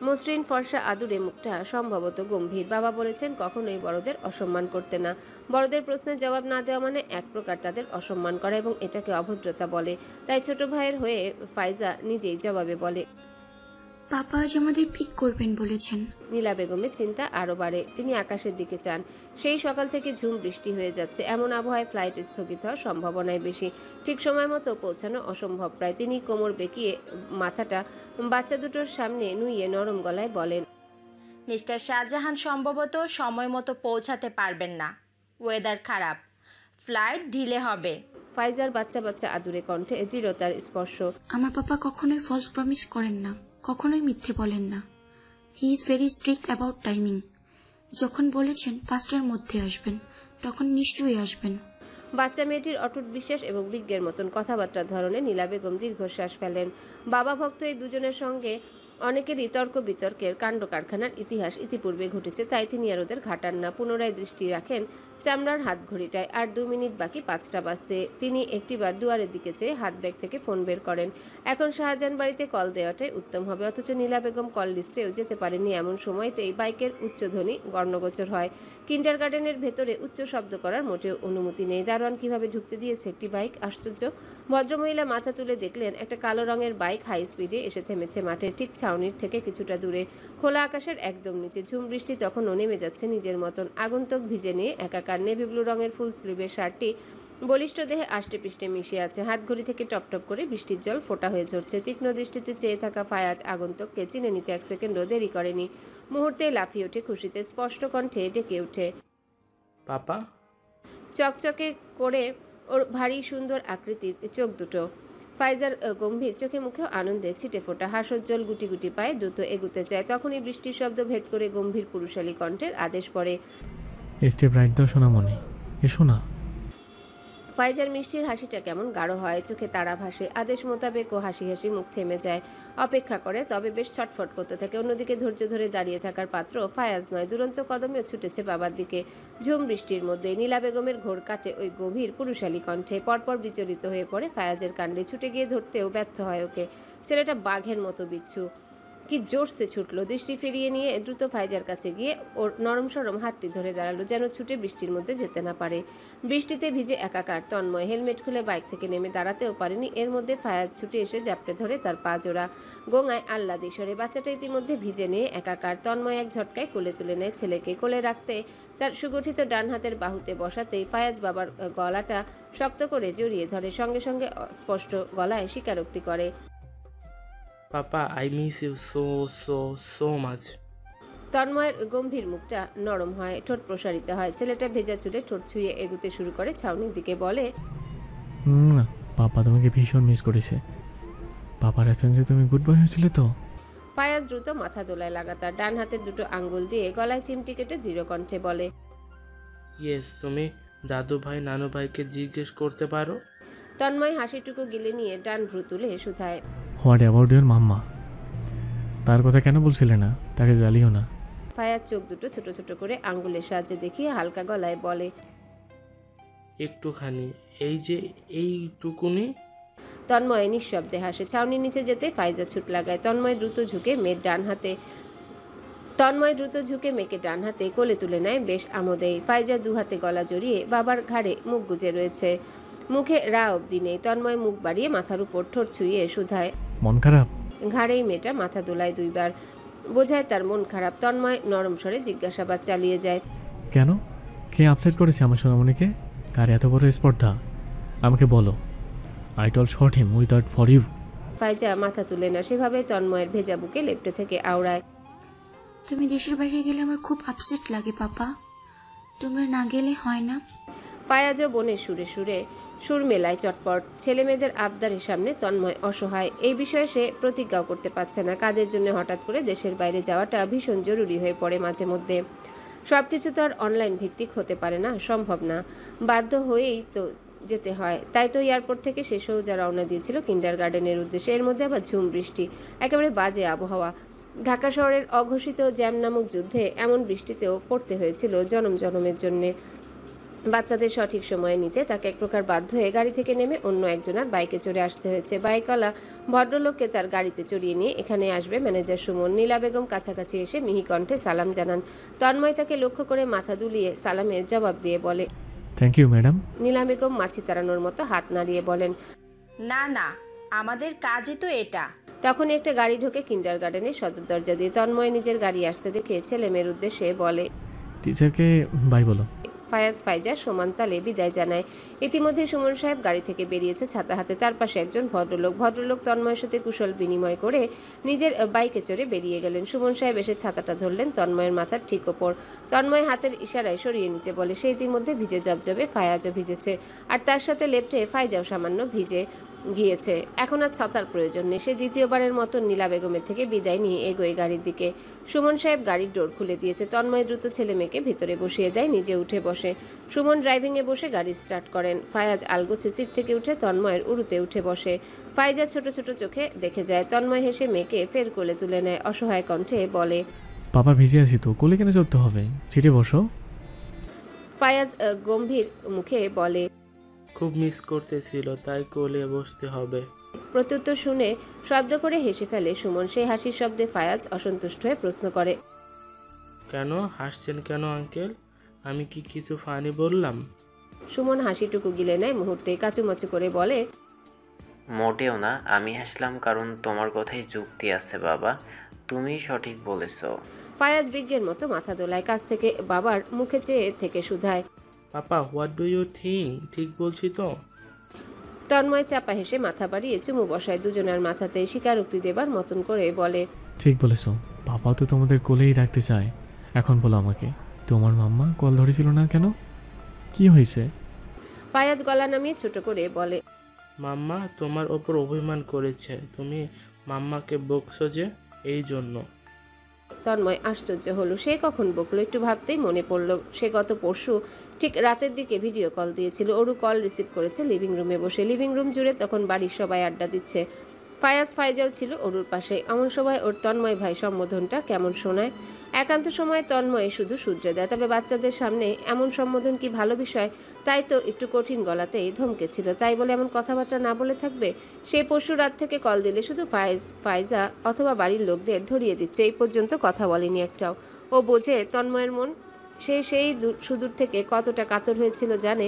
মসৃণ ফর্সা আদুরে মুখটা সম্ভবত গম্ভীর। বাবা বলেছেন কখনোই বড়দের অসম্মান করতে না। বড়দের প্রশ্নের জবাব না দেওয়া মানে এক প্রকার তাদের অসম্মান করা, এবং এটাকে অভদ্রতা বলে। তাই ছোট ভাইয়ের হয়ে ফাইজা নিজেই জবাবে বলে, পাপা আজ আমাদের পিক করবেন বলেছেন। নীলা বেগমের চিন্তা আরো বাড়ে। তিনি আকাশের দিকে চান। সেই সকাল থেকে ঝুম বৃষ্টি হয়ে যাচ্ছে। এমন আবহাওয়ায় ফ্লাইট স্থগিত হওয়ার সম্ভাবনাই বেশি। ঠিক সময় মতো পৌঁছানো অসম্ভব প্রায়। তিনি কোমর বেঁকিয়ে মাথাটা বাচ্চা দুটোর সামনে নুইয়ে নরম গলায় বলেন, মিস্টার শাহজাহান সম্ভবত সময় মতো পৌঁছাতে পারবেন না, ওয়েদার খারাপ, ফ্লাইট ঢিলে হবে। ফাইজার বাচ্চা বাচ্চা আদুরে কণ্ঠে দৃঢ়তার স্পর্শ। আমার পাপা কখনোই ফলস প্রমিস করেন না, কখনোই মিথ্যে বলেন না। He is very strict about timing. যখন বলেছেন 5টার মধ্যে আসবেন, তখন নিশ্চয়ই আসবেন। বাচ্চা মেয়েটির অটুট বিশ্বাস এবং বিজ্ঞের মতন কথাবার্তার ধরনে নীলা বেগম দীর্ঘশ্বাস ফেলেন। বাবা ভক্ত এই দুজনের সঙ্গে অনেকেরই তর্ক বিতর্কের কাণ্ড কারখানার ইতিহাস ইতিপূর্বে ঘটেছে, তাই তিনি আর ওদের ঘাটান না। পুনরায় দৃষ্টি রাখেন চামড়ার হাত ঘড়িটায়। আর 2 মিনিট বাকি 5টা বাজতে। তিনি একটিবার দুয়ারের দিকে চেয়ে হাত ব্যাগ থেকে ফোন বের করেন। এখন শাহজাহান বাড়িতে কল দেওয়াটাই উত্তম হবে। অথচ নীলা বেগম কল লিস্টেও যেতে পারেনি। এমন সময়তেই বাইকের উচ্চধ্বনি গর্ণগোচর হয়। কিন্ডার গার্ডেনের ভেতরে উচ্চ শব্দ করার মোটেও অনুমতি নেই। দারোয়ান কিভাবে ঢুকতে দিয়েছে একটি বাইক? আশ্চর্য। ভদ্রমহিলা মাথা তুলে দেখলেন একটা কালো রঙের বাইক হাই স্পিডে এসে থেমেছে মাঠের ঠিক ছাউনির থেকে কিছুটা দূরে, খোলা আকাশের একদম নিচে। ঝুম বৃষ্টি তখনও নেমে যাচ্ছে নিজের মতন। আগন্তুক ভিজে নিয়ে একাকার। নেভি ব্লু রঙের ফুল স্লিভের শার্টটি বলিষ্ঠ দেহে আষ্টে পিষ্টে মিশে আছে। হাত ঘড়ি থেকে টপটপ করে বৃষ্টির জল ফোঁটা হয়ে ঝরছে। তীক্ষ্ণ দৃষ্টিতে চেয়ে থাকা ফায়াজ আগন্তুককে চিনে নিতে 1 সেকেন্ডও দেরি করেনি। মুহূর্তে লাফিয়ে ওঠে খুশিতে, স্পষ্ট কণ্ঠে ডেকে ওঠে, পাপা। চকচকে করে ওর ভারী সুন্দর আকৃতির চোখ দুটো। ফাইজার গম্ভীর চোখে মুখেও আনন্দে ছিটে ফোটা। হাসজ্জ্বল গুটি গুটি পায়ে দ্রুত এগুতে চায়। তখনই বৃষ্টির শব্দ ভেদ করে গম্ভীর পুরুষালী কণ্ঠের আদেশ পড়ে, স্টেপ রাইট দাও সোনামণি, এসো না। ফাইজার মিষ্টির হাসিটা কেমন গাঢ় হয়, চোখে তারা ভাসে। আদেশ মোতাবেক ও হাসি হাসি মুখ থেমে যায়। অপেক্ষা করে, তবে বেশ ছটফট করতে থাকে। অন্যদিকে ধৈর্য ধরে দাঁড়িয়ে থাকার পাত্র ফায়াজ নয়। দুরন্ত কদমেও ছুটেছে বাবার দিকে। ঝুম বৃষ্টির মধ্যে নীলা বেগমের ঘোর কাটে ওই গভীর পুরুষালী কণ্ঠে। পরপর বিচলিত হয়ে পড়ে ফায়াজের কাণ্ডে। ছুটে গিয়ে ধরতেও ব্যর্থ হয় ওকে। ছেলেটা বাঘের মতো বিচ্ছু। কি জোরসে ছুটলো। দৃষ্টি ফিরিয়ে নিয়ে দ্রুত ফাইজার কাছে গিয়ে ওর নরম সরম হাতটি ধরে দাঁড়ালো, যেন ছুটে বৃষ্টির মধ্যে যেতে না পারে। বৃষ্টিতে ভিজে একাকার তন্ময়। হেলমেট খুলে বাইক থেকে নেমে দাঁড়াতেও পারেনি। এর মধ্যে ফায়াজ ছুটে এসে জাপটে ধরে তার পা জোড়া। গোঙায় আহ্লাদে স্বরে। বাচ্চাটা ইতিমধ্যে ভিজে নিয়ে একাকার। তন্ময় এক ঝটকায় কোলে তুলে নেয় ছেলেকে। কোলে রাখতে তার সুগঠিত ডান হাতের বাহুতে বসাতেই ফায়াজ বাবার গলাটা শক্ত করে জড়িয়ে ধরে। সঙ্গে সঙ্গে স্পষ্ট গলায় স্বীকারোক্তি করে, papa, I miss you so so so much. তন্ময়ের গম্ভীর মুখটা নরম হয়, ঠোঁট প্রসারিত হয়। ছেলেটা ভেজা চুলে ঠোঁট ছুঁয়ে এগুতে শুরু করে ছাউনির দিকে। বলে, পাপা তোমাকে ভীষণ মিস করেছে। পাপার অ্যাবসেন্সে তুমি গুড বয় হয়েছিলে তো। ফায়াজ দ্রুত মাথা দোলায় লাগাতার। ডান হাতের দুটো আঙ্গুল দিয়ে গলায় চিমটি কেটে দৃঢ় কণ্ঠে বলে, ইয়েস, তুমি দাদু ভাই নানু ভাইকে জিজ্ঞেস করতে পারো। তন্ময় হাসিটুকু গিলে নিয়ে ডান ভ্রু তুলে শুধায়, হোয়াট অ্যাবাউট ইউর মাম্মা? তার কথা কেন বলছিলে না? তাকে জ্বালিও না। ফায়াজ চোখ দুটো ছোট ছোট করে আঙ্গুলের সাহায্যে দেখিয়ে হালকা গলায় বলে, একটুখানি, এই যে এইটুকুনি। তন্ময় নিঃশব্দে হাসে। ছাউনির নিচে যেতে ফাইজা ছুট লাগায়। তন্ময় দ্রুত ঝুঁকে মেয়েকে ডান হাতে কোলে তুলে নেয় বেশ আমোদেই। ফাইজা 2 হাতে গলা জড়িয়ে বাবার ঘাড়ে মুখ গুজে রয়েছে। মুখে রা অব্দি নেই। তন্ময় মুখ বাড়িয়ে মাথার উপর ঠোঁট ছুঁয়ে শুধায়, মন খারাপ? ঘাড়েই মেয়েটা মাথা দোলায় 2 বার, বোঝায় তার মন খারাপ। তন্ময় নরম স্বরে জিজ্ঞাসাবাদ চালিয়ে যায়, কেন? কে আপসেট করেছে আমার সোনামণিকে? কার এত বড় স্পর্ধা? আমাকে বলো। I told short him without for you. Faiza মাথা তুলে না। সেভাবে তন্ময়ের ভেজা বুকে লেপ্টে থেকে আওড়ায়, তুমি দেশের বাইরে গেলে আমার খুব আপসেট লাগে পাপা, তোমরা না গেলে হয় না। ফায়াজও বোনের সুরে সুরে সুর মেলায় চটপট। ছেলে মেয়েদের আবদারের সামনে তন্ময় অসহায়। এই বিষয়ে সে প্রতিজ্ঞাও করতে পারছে না। কাজের জন্য হঠাৎ করে দেশের বাইরে যাওয়াটা ভীষণ জরুরি হয়ে পড়ে মাঝে মধ্যে। সবকিছু তো আর অনলাইন ভিত্তিক হতে পারে না, সম্ভব না। বাধ্য হয়েই তো যেতে হয়। তাই তো এয়ারপোর্ট থেকে সে সোজা রওনা দিয়েছিল কিন্ডারগার্টেনের উদ্দেশ্যে। এর মধ্যে আবার ঝুম বৃষ্টি, একেবারে বাজে আবহাওয়া। ঢাকা শহরের অঘোষিত জ্যাম নামক যুদ্ধে এমন বৃষ্টিতেও পড়তে হয়েছিল জনম জনমের জন্যে। বাচ্চাদের সঠিক সময়ে নিতে তাকে এক প্রকার বাধ্য হয়ে গাড়ি থেকে নেমে অন্য একজনের বাইকে চড়ে আসতে হয়েছে। বাইকওয়ালা ভদ্রলোককে তার গাড়িতে চড়িয়ে নিয়ে এখানে আসবে ম্যানেজার সুমন। নীলা বেগম কাছাকাছি এসে মিহি কণ্ঠে সালাম জানান। তন্ময় তাকে লক্ষ্য করে মাথা দুলিয়ে সালামের জবাব দিয়ে বলে, থ্যাংক ইউ ম্যাডাম। নীলা বেগম মাছি তাড়ানোর মতো হাত নাড়িয়ে বলেন, না না, আমাদের কাজই তো এটা। তখন একটা গাড়ি ঢোকে কিন্ডারগার্টেনের সদর দরজা দিয়ে। তন্ময় নিজের গাড়ি আসতে দেখে ছেলে মেয়ের উদ্দেশ্যে বলে, টিচারকে বাই বলো। ফায়াজ ফাইজা সমান তালে বিদায় জানায়। ইতিমধ্যে সুমন সাহেব গাড়ি থেকে বেরিয়েছে ছাতা হাতে। তার পাশে একজন ভদ্রলোক তন্ময়ের সাথে কুশল বিনিময় করে নিজের বাইকে চড়ে বেরিয়ে গেলেন। সুমন সাহেব এসে ছাতাটা ধরলেন তন্ময়ের মাথার ঠিক ওপর। তন্ময় হাতের ইশারায় সরিয়ে নিতে বলে। সে ইতিমধ্যে ভিজে জবজবে, ফায়াজও ভিজেছে, আর তার সাথে লেপ্টে ফাইজাও সামান্য ভিজে গিয়েছে। এখন আর ছাতার প্রয়োজন নেই। সে দ্বিতীয়বারের মতো নীলা বেগমের থেকে বিদায় নিয়ে এগোয় গাড়ির দিকে। সুমন সাহেব গাড়ির ডোর খুলে দিয়েছে। তন্ময় দ্রুত ছেলে মেয়েকে ভিতরে বসিয়ে দেয়, নিজে উঠে বসে। সুমন ড্রাইভিংয়ে বসে গাড়ি স্টার্ট করেন। ফায়াজ আলগোছে সিট থেকে উঠে তন্ময়ের উড়ুতে উঠে বসে। ফাইজা ছোট ছোট চোখে দেখে যায়। তন্ময় হেসে মেয়েকে ফের কোলে তুলে নেয়, অসহায় কণ্ঠে বলে, বাবা ভিজে আছি তো, কোলে কেন চড়তে হবে, সিটে বসো। ফায়াজ গম্ভীর মুখে বলে, খুব মিস করতেছিল তাই কোলে বসতে হবে। প্রত্যুত্তর শুনে শব্দ করে হেসে ফেলে সুমন। সেই হাসির শব্দে ফায়াজ অসন্তুষ্ট হয়ে প্রশ্ন করে, কেন হাসছেন কেন আঙ্কেল? আমি কি কিছু ফানি বললাম? সুমন হাসিটুকু গিলে নেয় মুহূর্তে, কাচুমাচু করে বলে, মোটেও না, আমি হাসলাম কারণ তোমার কথাই যুক্তি আছে বাবা, তুমি সঠিক বলেছ। ফায়াজ বিজ্ঞের মতো মাথা দোলায়, কাছ থেকে বাবার মুখে চেয়ে থেকে শুধায়, পাপা হোয়াট ডু ইউ থিঙ্ক? ঠিক বলছি তো? তন্ময় চাপা হেসে মাথা বাড়িয়ে চুমু বসায় দুজনের মাথাতে, স্বীকারোক্তি দেবার মতন করে বলে, ঠিক বলেছো, বাবা তো তোমাদের কোলেই রাখতে চায়। এখন বলো আমাকে, তোমার মাম্মা কল ধরেছিল না কেন, কি হয়েছে? ফায়াজ গলা নামিয়ে ছোট করে বলে, মাম্মা তোমার ওপর অভিমান করেছে, তুমি মাম্মাকে বকছো যে, এই জন্য। তন্ময় আশ্চর্য হলো, সে কখন বকলো? একটু ভাবতেই মনে পড়ল সে গত পরশু ঠিক রাতের দিকে ভিডিও কল দিয়েছিল। অরু কল রিসিভ করেছে লিভিং রুমে বসে। লিভিং রুম জুড়ে তখন বাড়ির সবাই আড্ডা দিচ্ছে। ফায়াজ ফাইজাও ছিল অরুর পাশে। এমন সময় ওর তন্ময় ভাই সম্বোধনটা কেমন শোনায়। একান্ত সময় তন্ময় শুধু শুধরে দেয়, তবে বাচ্চাদের সামনে এমন সম্বোধন কি ভালো বিষয়? তাই তো একটু কঠিন গলাতেই ধমকেছিল। তাই বলে এমন কথাবার্তা না বলে থাকবে? সেই পরশু রাত থেকে কল দিলে শুধু ফাইজা অথবা বাড়ির লোকদের ধরিয়ে দিচ্ছে, এই পর্যন্ত কথা বলেনি একটাও। ও বোঝে তন্ময়ের মন। সেই সুদূর থেকে কতটা কাতর হয়েছিল জানে?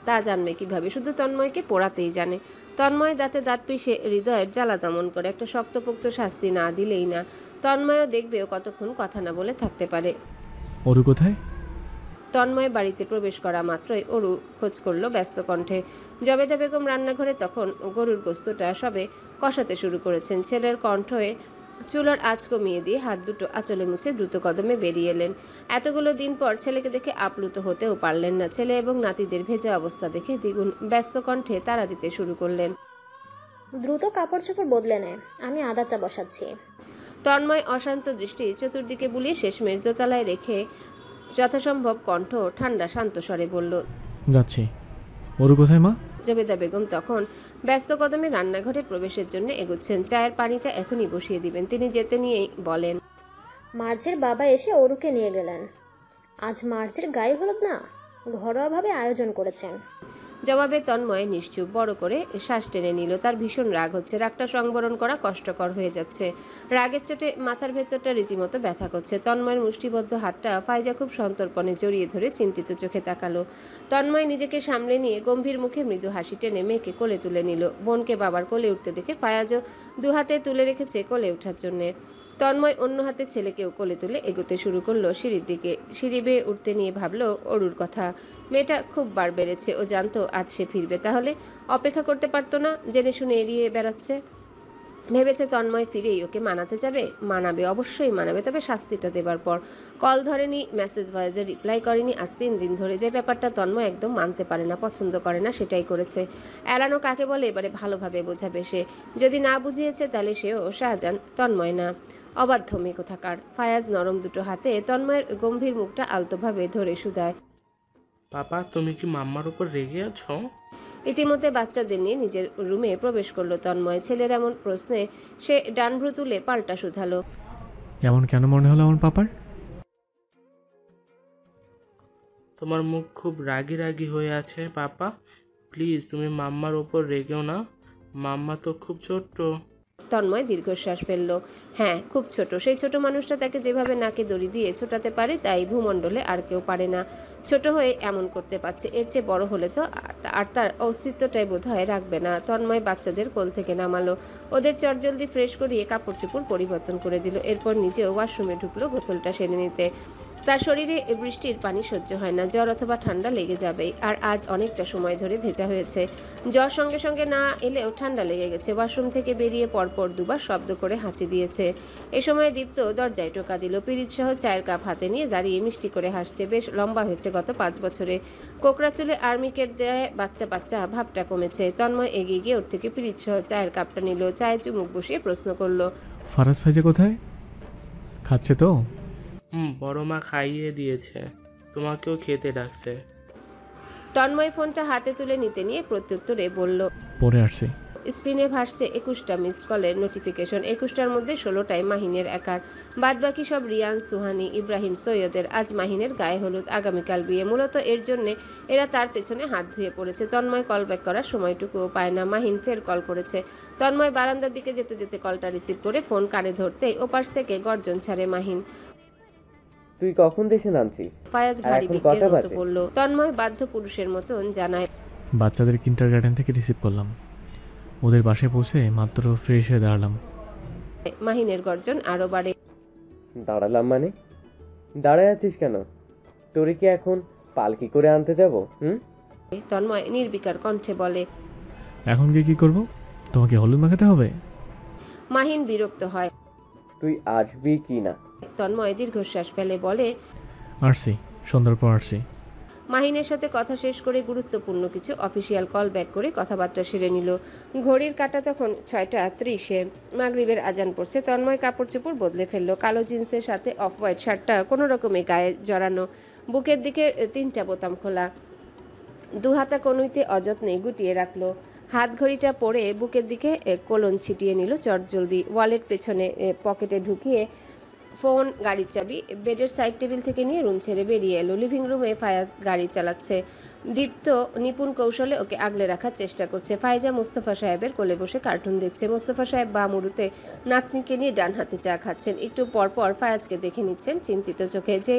তা জানবে কিভাবে? শুধু তন্ময়কে পোড়াতেই জানে। তন্ময় দাঁতে দাঁত পিষে হৃদয়ের জ্বালা দমন করে, একটা শক্তপোক্ত শাস্তি না দিলেই না। তন্ময়ও দেখবে ও কতক্ষণ কথা না বলে থাকতে পারে। অরু কোথায়? তন্ময় বাড়িতে প্রবেশ করা মাত্রই অরু খোঁজ করলো ব্যস্ত কণ্ঠে। জবেদা বেগম রান্নাঘরে তখন গরুর গোস্তটা সবে কষাতে শুরু করেছেন। ছেলের কণ্ঠে চুলার আঁচ কমিয়ে দিয়ে হাত দুটো আঁচলে মুছে দ্রুত কদমে বেরিয়ে এলেন। এতগুলো দিন পর ছেলেকে দেখে আপ্লুত হতেও পারলেন না। ছেলে এবং নাতিদের ভেজা অবস্থা দেখে দ্বিগুণ ব্যস্ত কণ্ঠে তাড়া দিতে শুরু করলেন, দ্রুত কাপড় চোপড় বদলে নেয়, আমি আদা চা বসাচ্ছি। তন্ময় অশান্ত দৃষ্টি চতুর্দিকে বুলিয়ে শেষমেশ দোতলায় রেখে যথাসম্ভব কণ্ঠ ঠান্ডা শান্ত স্বরে বলল, যাচ্ছি। অরু কোথায় মা? জবেদা বেগম তখন ব্যস্ত কদমে রান্নাঘরে প্রবেশের জন্য এগোচ্ছেন। চায়ের পানিটা এখনই বসিয়ে দিবেন। তিনি যেতে নিয়েই বলেন, মার্জের বাবা এসে অরুকে নিয়ে গেলেন। আজ মার্জের গায়ে হলুদ না, ঘরোয়াভাবে আয়োজন করেছেন। জবাবে তন্ময় নিশ্চুপ, বড় করে শ্বাস টেনে নিল। তার ভীষণ রাগ হচ্ছে। রাগটা সংবরণ করা কষ্টকর হয়ে যাচ্ছে। রাগের চোটে মাথার ভেতরটা রীতিমতো ব্যথা করছে। তন্ময়ের মুষ্টিবদ্ধ হাতটা ফাইজা খুব সন্তর্পণে জড়িয়ে ধরে চিন্তিত চোখে তাকালো। তন্ময় নিজেকে সামলে নিয়ে গম্ভীর মুখে মৃদু হাসি টেনে মেয়েকে কোলে তুলে নিল। বোনকে বাবার কোলে উঠতে দেখে ফায়াজও দুহাতে তুলে রেখেছে কোলে ওঠার জন্যে। তন্ময় অন্য হাতে ছেলেকেও কোলে তুলে এগোতে শুরু করলো সিঁড়ির দিকে। সিঁড়ি বেয়ে উঠতে নিয়ে ভাবলো অরুর কথা। মেয়েটা খুব বার বেড়েছে। ও জানতো আজ সে ফিরবে, তাহলে অপেক্ষা করতে পারতো না? জেনে শুনে এড়িয়ে বেড়াচ্ছে। ভেবেছে তন্ময় ফিরেই ওকে মানাতে যাবে। মানাবে, অবশ্যই মানাবে, তবে শাস্তিটা দেবার পর। কল ধরেনি, মেসেজ ভয়েসে রিপ্লাই করেনি আজ 3 দিন ধরে। যে ব্যাপারটা তন্ময় একদম মানতে পারে না, পছন্দ করে না, সেটাই করেছে। এড়ানো কাকে বলে এবারে ভালোভাবে বোঝাবে সে। যদি না বুঝিয়েছে তাহলে সেও শাহজাহান, তন্ময় না। অবাধ্য মেয়ে কোথাকার। ফায়াজ নরম দুটো হাতে তন্ময়ের গম্ভীর মুখটা আলতোভাবে ধরে শুধায়, পাপা তুমি কি মাম্মার উপর রেগে আছো? ইতিমধ্যে বাচ্চাদের নিয়ে নিজের রুমে প্রবেশ করলো তন্ময়। ছেলের এমন প্রশ্নে সে ডানভ্রু তুলে পাল্টা শুধালো, এমন কেন মনে হলো আমার পাপার? তোমার মুখ খুব রাগি রাগি হয়ে আছে পাপা, প্লিজ তুমি মাম্মার ওপর রেগেও না, মাম্মা তো খুব ছোট্ট। তন্ময় দীর্ঘশ্বাস ফেলল। হ্যাঁ, খুব ছোট। সেই ছোট মানুষটা তাকে যেভাবে নাকে দড়ি দিয়ে ছোটাতে পারে তাই ভূমণ্ডলে আর কেউ পারে না। ছোট হয়ে এমন করতে পারছে, এর চেয়ে বড় হলে তো আর তার অস্তিত্বটাই বোধ হয় রাখবে না। তন্ময় বাচ্চাদের কোল থেকে নামালো, ওদের চটজলদি ফ্রেশ করিয়ে কাপড় চোপড় পরিবর্তন করে দিল। এরপর নিজেও ওয়াশরুমে ঢুকলো গোসলটা সেরে নিতে। তার শরীরে বৃষ্টির পানি সহ্য হয় না, জ্বর অথবা ঠান্ডা লেগে যাবেই। আর আজ অনেকটা সময় ধরে ভেজা হয়েছে। জ্বর সঙ্গে সঙ্গে না এলেও ঠান্ডা লেগে গেছে। ওয়াশরুম থেকে বেরিয়ে পরপর দুবার শব্দ করে হাঁচি দিয়েছে। এ সময় দীপ্ত দরজায় টোকা দিল। পিরিচ সহ চায়ের কাপ হাতে নিয়ে দাঁড়িয়ে মিষ্টি করে হাসছে। বেশ লম্বা হয়েছে গত 5 বছরে। কোকড়া চুলে আর্মিকেট দেয়, বাচ্চা বাচ্চা ভাবটা কমেছে। তন্ময় এগিয়ে গিয়ে ওর থেকে পিরিচ সহ চায়ের কাপটা নিল। চায়ে চুমুক বসিয়ে প্রশ্ন করলো, ফারাজ ভাইজা কোথায়? খাচ্ছে তো? বড় মা খাইয়ে দিয়েছে, তোমাকেও খেতে ডাকছে। তন্ময় ফোনটা হাতে তুলে নিতে নিয়ে প্রত্যুত্তরে বলল, পরে আসছি। স্ক্রিনে ভাসছে 21টা মিসড কলের নোটিফিকেশন। 21টার মধ্যে 16টাই মাহিনের একার। বাদবাকি সব রিয়ান, সুহানি, ইব্রাহিম, সৈয়দের। আজ মাহিনের গায়ে হলুদ, আগামীকাল বিয়ে। মূলত এর জন্যে এরা তার পেছনে হাত ধুয়ে পড়েছে। তন্ময় কল ব্যাক করার সময়টুকুও পায় না। মাহিন ফের কল করেছে। তন্ময় বারান্দার দিকে যেতে যেতে কলটা রিসিভ করে ফোন কানে ধরতেই ওপাশ থেকে গর্জন ছাড়ে মাহিন, তুই কখন দেশে নামছিস? ফায়াজ ভারী বিজ্ঞের মতো বলল। তন্ময় বাধ্য পুরুষের মতন জানায়, বাচ্চাদের কিন্ডারগার্টেন থেকে রিসিভ করলাম, ওদের বাসায় পৌঁছে মাত্র ফ্রেশ হয়ে দাঁড়ালাম। মাহিনের গর্জন আরো বাড়ে, দাঁড়ালাম মানে? দাঁড়ায় আছিস কেন? তোরে কি এখন পালকি করে আনতে যাব? তন্ময় নির্বিকার কণ্ঠে বলে, এখন গিয়ে কি করব? তোমাকে হলুদ মাখাতে হবে? মাহিন বিরক্ত হয়। তুই আসবি কি না? তন্ময় দীর্ঘশ্বাস ফেলে বলে, আসছি, সন্ধ্যার পর আসছি। মাহিনের সাথে কথা শেষ করে গুরুত্বপূর্ণ কিছু অফিসিয়াল কল ব্যাক করে কথাবার্তা সেরে নিল। ঘড়ির কাঁটা তখন 6:30। মাগরিবের আজান পড়ছে। তন্ময় কাপড় চোপড় বদলে ফেললো। কালো জিন্সের সাথে অফ হোয়াইট শার্টটা কোনো রকমে গায়ে জড়ানো, বুকের দিকে 3টা বোতাম খোলা, দুহাতা কনুইতে অযত্নে গুটিয়ে রাখলো। হাত ঘড়িটা পরে বুকের দিকে কোলন ছিটিয়ে নিল চটজলদি। ওয়ালেট পেছনে পকেটে ঢুকিয়ে ফোন, গাড়ির চাবি বেডের সাইড টেবিল থেকে নিয়ে রুম ছেড়ে বেরিয়ে এলো। লিভিং রুমে ফায়াজ গাড়ি চালাচ্ছে। দীপ্ত নিপুণ কৌশলে ওকে আগলে রাখার চেষ্টা করছে। ফাইজা মোস্তফা সাহেবের কোলে বসে কার্টুন দেখছে। মোস্তফা সাহেব বা মুড়ুতে নাতনিকে নিয়ে ডান হাতে চা খাচ্ছেন। একটু পরপর ফায়াজকে দেখে নিচ্ছেন চিন্তিত চোখে। যে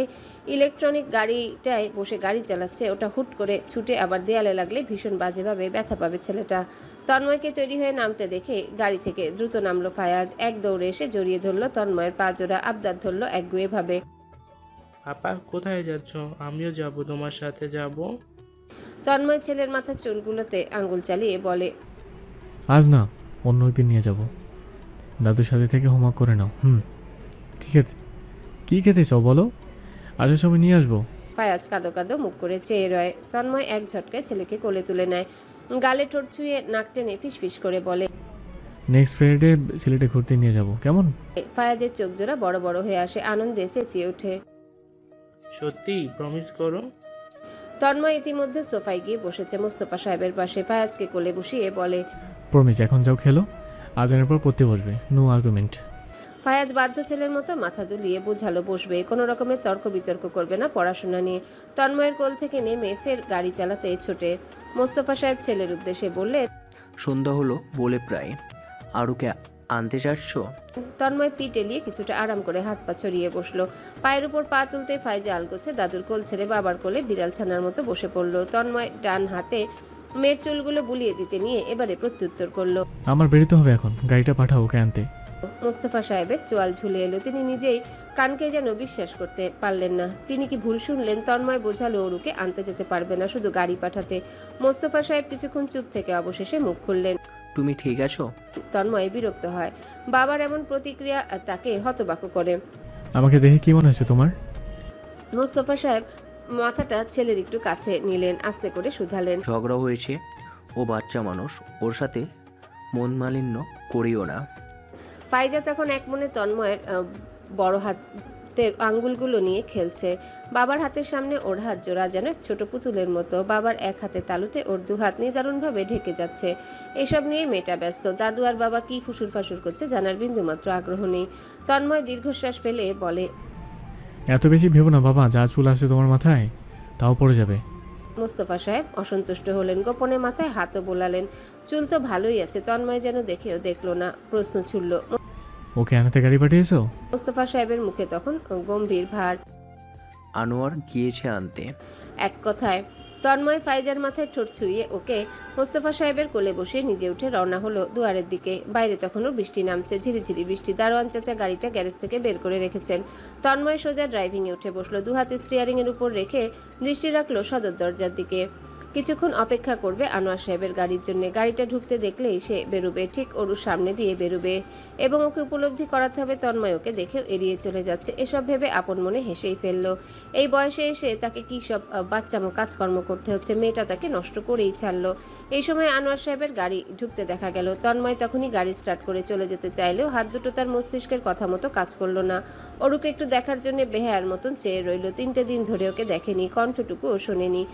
ইলেকট্রনিক গাড়িটায় বসে গাড়ি চালাচ্ছে ওটা হুট করে ছুটে আবার দেয়ালে লাগলে ভীষণ বাজেভাবে ব্যথা পাবে ছেলেটা। তন্ময়কে তৈরি হয়ে নামতে দেখে গাড়ি থেকে দ্রুত নামলো ফায়াজ। এক দৌড়ে এসে জড়িয়ে ধরলো তন্ময়ের পা জোড়া, আবদার ধরলো একগুয়ে ভাবে, পাপা কোথায় যাচ্ছ? আমিও যাব, তোমার সাথে যাব। তন্ময় ছেলের মাথার চুলগুলোতে আঙ্গুল চালিয়ে বলে, আজ না, অন্য একদিন নিয়ে যাব। দাদুর সাথে থেকে হোমওয়ার্ক করে নাও। কি খেতে চাও বলো, আজের সময় নিয়ে আসবো। ফায়াজ কাঁদো কাঁদো মুখ করে চেয়ে রয়। তন্ময় এক ঝটকায় ছেলেকে কোলে তুলে নেয়। গালে ঠোঁট ছুঁয়ে নাক টেনে ফিসফিস করে বলে, নেক্সট ফ্রাইডে সিলেটে ঘুরতে নিয়ে যাব, কেমন? ফায়াজের চোখ জোড়া বড় বড় হয়ে আসে, আনন্দে চেঁচিয়ে ওঠে, সত্যি প্রমিস করো? তন্ময় ইতিমধ্যে সোফায় গিয়ে বসেছে মোস্তফা সাহেবের পাশে। ফায়াজকে কোলে বসিয়ে বলে, প্রমিস, এখন যাও খেলো, আজানের পর পড়তে বসবে, নো আর্গুমেন্ট। ফায়াজ বাধ্য ছেলের মতো মাথা দুলিয়ে বোঝালো বসবে, কোনো রকমের তর্ক বিতর্ক করবে না পড়াশোনা নিয়ে। তন্ময়ের কোল থেকে নেমে ফের গাড়ি চালাতে ছোটে। মোস্তফা সাহেব ছেলের উদ্দেশ্যে বললে, সন্ধ্যা হলো বলে প্রায়, আরুকে আনতে যাচ্ছ? তন্ময় পিঠ এলিয়ে কিছুটা আরাম করে হাত পা ছড়িয়ে বসলো। পায়ের উপর পা তুলতে ফাইজা আলগোছে দাদুর কোল ছেড়ে বাবার কোলে বিড়াল ছানার মতো বসে পড়লো। তন্ময় ডান হাতে মেয়ের চুলগুলো বুলিয়ে দিতে নিয়ে এবারে প্রত্যুত্তর করলো, আমার বেরোতে হবে এখন, গাড়িটা পাঠাও ওকে আনতে। মোস্তফা সাহেবের চোয়াল ঝুলে এলো। তিনি নিজেই কানকে যেন বিশ্বাস করতে পারলেন না। তিনি কি ভুল শুনলেন? তন্ময় বোঝালো ওরুকে আনতে যেতে পারবে না, শুধু গাড়ি পাঠাতে। মোস্তফা সাহেব কিছুক্ষণ চুপ থেকে অবশেষে মুখ খুললেন, তুমি ঠিক আছো? তন্ময় বিরক্ত হয়। বাবার এমন প্রতিক্রিয়া তাকে হতবাক করে। আমাকে দেখে কি মনে হচ্ছে তোমার? মোস্তফা সাহেব মাথাটা ছেলের একটু কাছে নিলেন, আস্তে করে শুধালেন। ঝগড়া হয়েছে, ও বাচ্চা মানুষ, ওর সাথে মন মালিন্য করিও না। ফাইজা তখন এক মনে তন্ময়ের বড় হাতের আঙ্গুলগুলো নিয়ে খেলছে। বাবার হাতের সামনে ওর হাত জোড়া যেন এক ছোট পুতুলের মতো। বাবার এক হাতে তালুতে ওর দু হাত নিদারুণভাবে ঢেকে যাচ্ছে। এসব নিয়ে মেয়েটা ব্যস্ত। দাদু আর বাবা কি ফুসুর ফাসুর করছে জানার বিন্দুমাত্র আগ্রহ নেই। তন্ময় দীর্ঘশ্বাস ফেলে বলে, এত বেশি ভেবো না বাবা, যা চুল আছে তোমার মাথায় তাও পড়ে যাবে। মোস্তফা সাহেব অসন্তুষ্ট হলেন, গোপনে মাথায় হাতও বোলালেন। চুল তো ভালোই আছে। তন্ময় যেন দেখেও দেখলো না, প্রশ্ন ছুড়ল। ওকে আনাতে গাড়ি পাঠিয়েছো? মোস্তফা সাহেবের মুখে তখন গম্ভীর ভার। আনোয়ার গিয়েছে আনতে। এক কথায় তন্ময় ফাইজার মাথায় ঠোঁট ছুঁয়ে ওকে মোস্তফা সাহেবের কোলে বসে নিজে উঠে রওনা হলো দুয়ারের দিকে। বাইরে তখনও বৃষ্টি নামছে, ঝিরিঝিরি বৃষ্টি। দারোয়ান চাচা গাড়িটা গ্যারেজ থেকে বের করে রেখেছেন। তন্ময় সোজা ড্রাইভিংয়ে উঠে বসলো, দুহাতে স্টিয়ারিং এর উপর রেখে দৃষ্টি রাখলো সদর দরজার দিকে। কিছুক্ষণ অপেক্ষা করবে আনোয়ার সাহেবের গাড়ির জন্য। গাড়িটা ঢুকতে দেখলেই সে বেরোবে, ঠিক ওর সামনে দিয়ে বেরোবে এবং ওকে উপলব্ধি করাতে হবে তন্ময় ওকে দেখেও এড়িয়ে চলে যাচ্ছে। এসব ভেবে আপন মনে হেসেই ফেললো। এই বয়সে এসে তাকে কি সব বাচ্চামো কাজকর্ম করতে হচ্ছে, মেয়েটা তাকে নষ্ট করেই ছাড়লো। এই সময় আনোয়ার সাহেবের গাড়ি ঢুকতে দেখা গেল। তন্ময় তখনই গাড়ি স্টার্ট করে চলে যেতে চাইলেও হাত দুটো তার মস্তিষ্কের কথা মতো কাজ করলো না। ওরুকে একটু দেখার জন্য বেহায়ার মতন চেয়ে রইল। 3টে দিন ধরে ওকে দেখেনি, কণ্ঠটুকুও শোনেনি।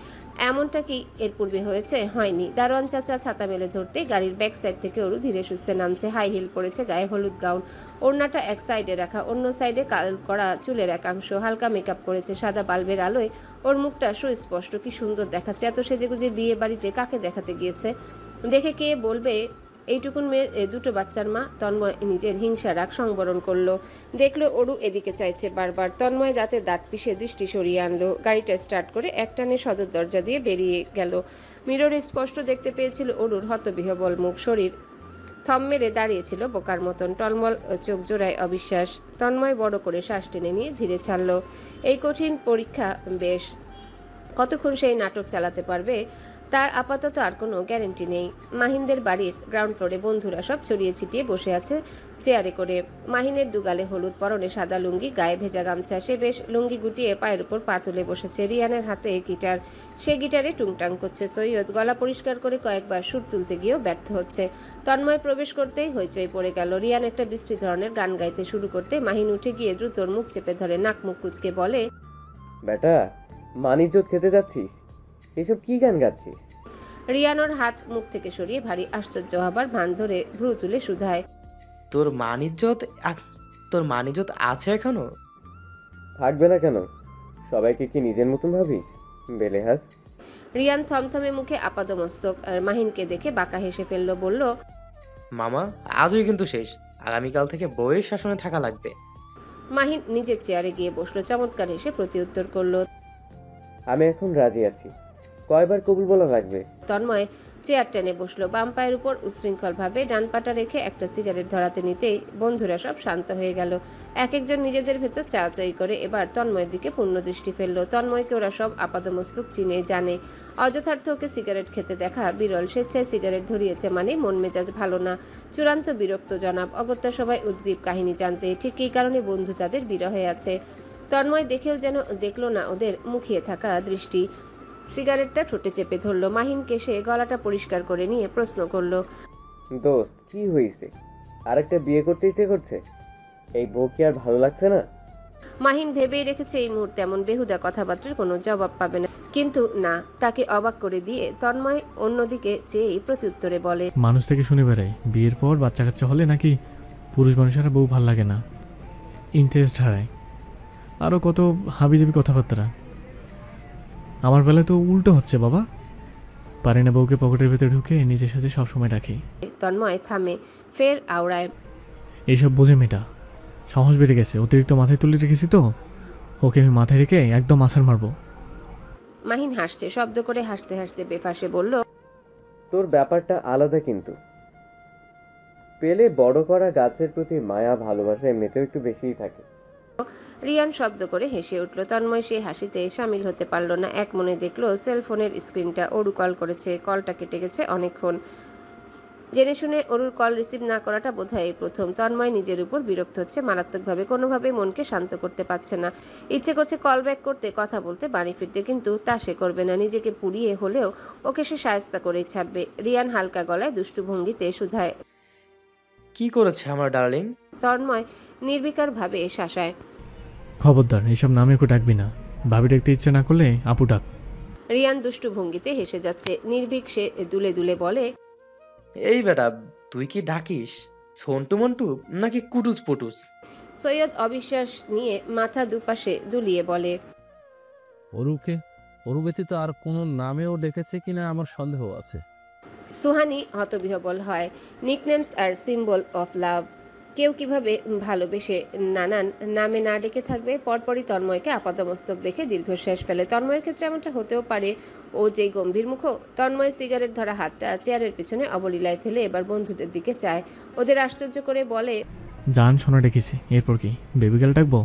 এমনটা কি এর পূর্বে হয়েছে? হয়নি। দারোয়ান চাচা ছাতা মেলে ধরতে গাড়ির ব্যাক সাইড থেকে ওরু ধীরে সুস্থে নামছে। হাই হিল পরেছে, গায়ে হলুদ গাউন, ওড়নাটা এক সাইডে রাখা, অন্য সাইডে কাল করা চুলের একাংশ। হালকা মেকআপ করেছে, সাদা বাল্বের আলোয় ওর মুখটা সুস্পষ্ট। কি সুন্দর দেখাচ্ছে। এত সেজেগুজে বিয়ে বাড়িতে কাকে দেখাতে গিয়েছে? দেখে কে বলবে এইটুকুন মেয়ের দুটো বাচ্চার মা? তন্ময় নিজের হিংসা রাগ সংবরণ করলো। দেখলো ওরু এদিকে চাইছে বারবার। তন্ময় দাঁতে দাঁত পিষে দৃষ্টি সরিয়ে আনলো। গাড়িটা স্টার্ট করে একটানে সদর দরজা দিয়ে বেরিয়ে গেল। মিররে স্পষ্ট দেখতে পেয়েছিল ওরুর হতবিহবল মুখ। শরীর থম মেরে দাঁড়িয়েছিল বোকার মতন, টলমল চোখ জোড়ায় অবিশ্বাস। তন্ময় বড় করে শ্বাস টেনে নিয়ে ধীরে ছাড়ল। এই কঠিন পরীক্ষা বেশ। কতক্ষণ সেই নাটক চালাতে পারবে তার আপাতত আর কোনো গ্যারেন্টি নেই। মাহিনদের বাড়ির গ্রাউন্ড ফ্লোরে বন্ধুরা সব ছড়িয়ে ছিটিয়ে বসে আছে চেয়ারে করে। মাহিনের দুগালে হলুদ, পরনে সাদা লুঙ্গি, গায়ে ভেজা গামছা। সে বেশ লুঙ্গি গুটিয়ে পায়ের উপর পা তুলে বসেছে। রিয়ানের হাতে গিটার, সে গিটারে টুংটাং করছে। সৈয়দ গলা পরিষ্কার করে কয়েকবার সুর তুলতে গিয়েও ব্যর্থ হচ্ছে। তন্ময় প্রবেশ করতেই হইচই পড়ে গেল। রিয়ান একটা বিশ্রী ধরনের গান গাইতে শুরু করতে মাহিন উঠে গিয়ে দ্রুতর মুখ চেপে ধরে, নাক মুখ কুচকে বলে, বেটা মানিজ্জত খেতে যাচ্ছিস? এসব কি গান গাচ্ছিস? রিয়ান ওর হাত মুখ থেকে সরিয়ে ভারী আশ্চর্য হবার ভান ধরে ভ্রু তুলে শুধায়, তোর মানিজ্জত আছে এখনো? থাকবে না কেন? সবাইকে কি নিজের মতন ভাবিস? বেলেহাস। রিয়ান থমথমে মুখে আপাদমস্তক মাহিনকে দেখে বাঁকা হেসে ফেলল, বলল, মামা আজই কিন্তু শেষ, আগামীকাল থেকে বউয়ের শাসনে থাকা লাগবে। মাহিন নিজের চেয়ারে গিয়ে বসলো, চমৎকার হেসে প্রতিউত্তর করলো, আমি এখন রাজি আছি। কয়বার কবুল বলা লাগবে? তন্ময় চেয়ার টেনে বসলো, বাম পায়ের উপর উশৃঙ্খল ভাবে ডান পাটা রেখে একটা সিগারেট ধরাতে নিতেই বন্ধুরা সব শান্ত হয়ে গেল। এক একজন নিজেদের ভেতর চাওয়াচাই করে এবার তন্ময়ের দিকে পূর্ণ দৃষ্টি ফেললো। তন্ময়কে ওরা সব আপাদমস্তক চিনে জানে। অযথার্থ ওকে সিগারেট খেতে দেখা বিরল। স্বেচ্ছায় সিগারেট ধরিয়েছে মানে মন মেজাজ ভালো না, চূড়ান্ত বিরক্ত জনাব। অগত্যা সবাই উদ্গ্রীব কাহিনী জানতে। ঠিক এই কারণে বন্ধু তাদের বিরহে আছে। তন্ময় দেখেও যেন দেখলো না ওদের মুখিয়ে থাকা দৃষ্টি। সিগারেটটা ঠোঁটে চেপে ধরলো। মাহিনকে সে গলাটা পরিষ্কার করে নিয়ে প্রশ্ন করলো, দোস্ত কি হয়েছে? আরেকটা বিয়ে করতে ইচ্ছে করছে? এই বউ কি আর ভালো লাগছে না? মাহিন ভেবেই রেখেছে এই মুহূর্তে এমন বেহুদা কথাবার্তার কোনো জবাব পাবে না, কিন্তু না, তাকে অবাক করে দিয়ে তন্ময় অন্যদিকে চেয়েই প্রত্যুত্তরে বলে, মানুষ থেকে শুনে বেড়াই বিয়ের পর বাচ্চা কাচ্চা হলে নাকি পুরুষ মানুষেরা বউ ভাল লাগে না, ইন্টারেস্ট হারায়, আরও কত হাবিজাবি কথাবার্তা। আমার বেলায় তো উল্টো হচ্ছে বাবা। পারি না বউকে পকেটের ভেতরে ঢুকে নিজের সাথে সবসময় রাখি। তন্ময় থামে, ফের আওড়ায়, এইসব বোঝে মেয়েটা, সাহস বেড়ে গেছে, অতিরিক্ত মাথায় তুলে রেখেছি তো, ওকে আমি মাথায় রেখে একদম আছাড় মারবো। মাহিন হাসছে, শব্দ করে হাসতে হাসতে বেফাসে বলল, তোর ব্যাপারটা আলাদা, কিন্তু পেলে বড় করা গাছের প্রতি মায়া ভালোবাসা এমনিতেও একটু বেশিই থাকে। রিয়ান শব্দ করে হেসে উঠল। তন্ময় সেই হাসিতে সামিল হতে পারল না। এক মনে দেখলো সেলফোনের স্ক্রিনটা ওরু কল করেছে। কলটা কেটে গেছে অনেকক্ষণ। জেনে শুনে অরুর কল রিসিভ না করাটা বোধহয় এই প্রথম। তন্ময় নিজের উপর বিরক্ত হচ্ছে মারাত্মকভাবে, কোনোভাবেই মনকে শান্ত করতে পারছে না। ইচ্ছে করছে কল ব্যাক করতে, কথা বলতে, বাড়ি ফিরতে, কিন্তু তা সে করবে না। নিজেকে পুড়িয়ে হলেও ওকে সে শায়েস্তা করেই ছাড়বে। রিয়ান হালকা গলায় দুষ্টু ভঙ্গিতে শুধায়, কি করেছে আমার ডার্লিং? তন্ময় নির্বিকার ভাবে শাসায়, খবরদার এইসব নামে ওকে ডাকবি না। ভাবি ডাকতে ইচ্ছে না করলে আপু ডাক। রিয়ান দুষ্টু ভঙ্গিতে হেসে যাচ্ছে। নির্ভীক সে দুলে দুলে বলে, এই বেটা, তুই কি ডাকিস সন্টু মন্টু নাকি কুটুস পুটুস? সৈয়দ অবিশ্বাস নিয়ে মাথা দুপাশে দুলিয়ে বলে, অরু ব্যতীত আর কোনো নামেও ডেকেছে কিনা আমার সন্দেহ আছে। সুহানি হতবিহ্বল হয়। নিকনেমস আর সিম্বল অফ লাভ। কেউ কিভাবে ভালোবেসে নানান নামে না ডেকে থাকবে? পরপরই তন্ময়কে আপাদমস্তক দেখে দীর্ঘশ্বাস ফেলে। তন্ময়ের ক্ষেত্রে এমনটা হতেও পারে। ও যেই গম্ভীর মুখ। তন্ময় সিগারেট ধরা হাতটা চেয়ারের পিছনে অবলীলায় ফেলে এবার বন্ধুদের দিকে চায়। ওদের আশ্চর্য করে বলে, জান শোনা ডেকেছি, এরপর কি বেবি গার্ল ডাকবো?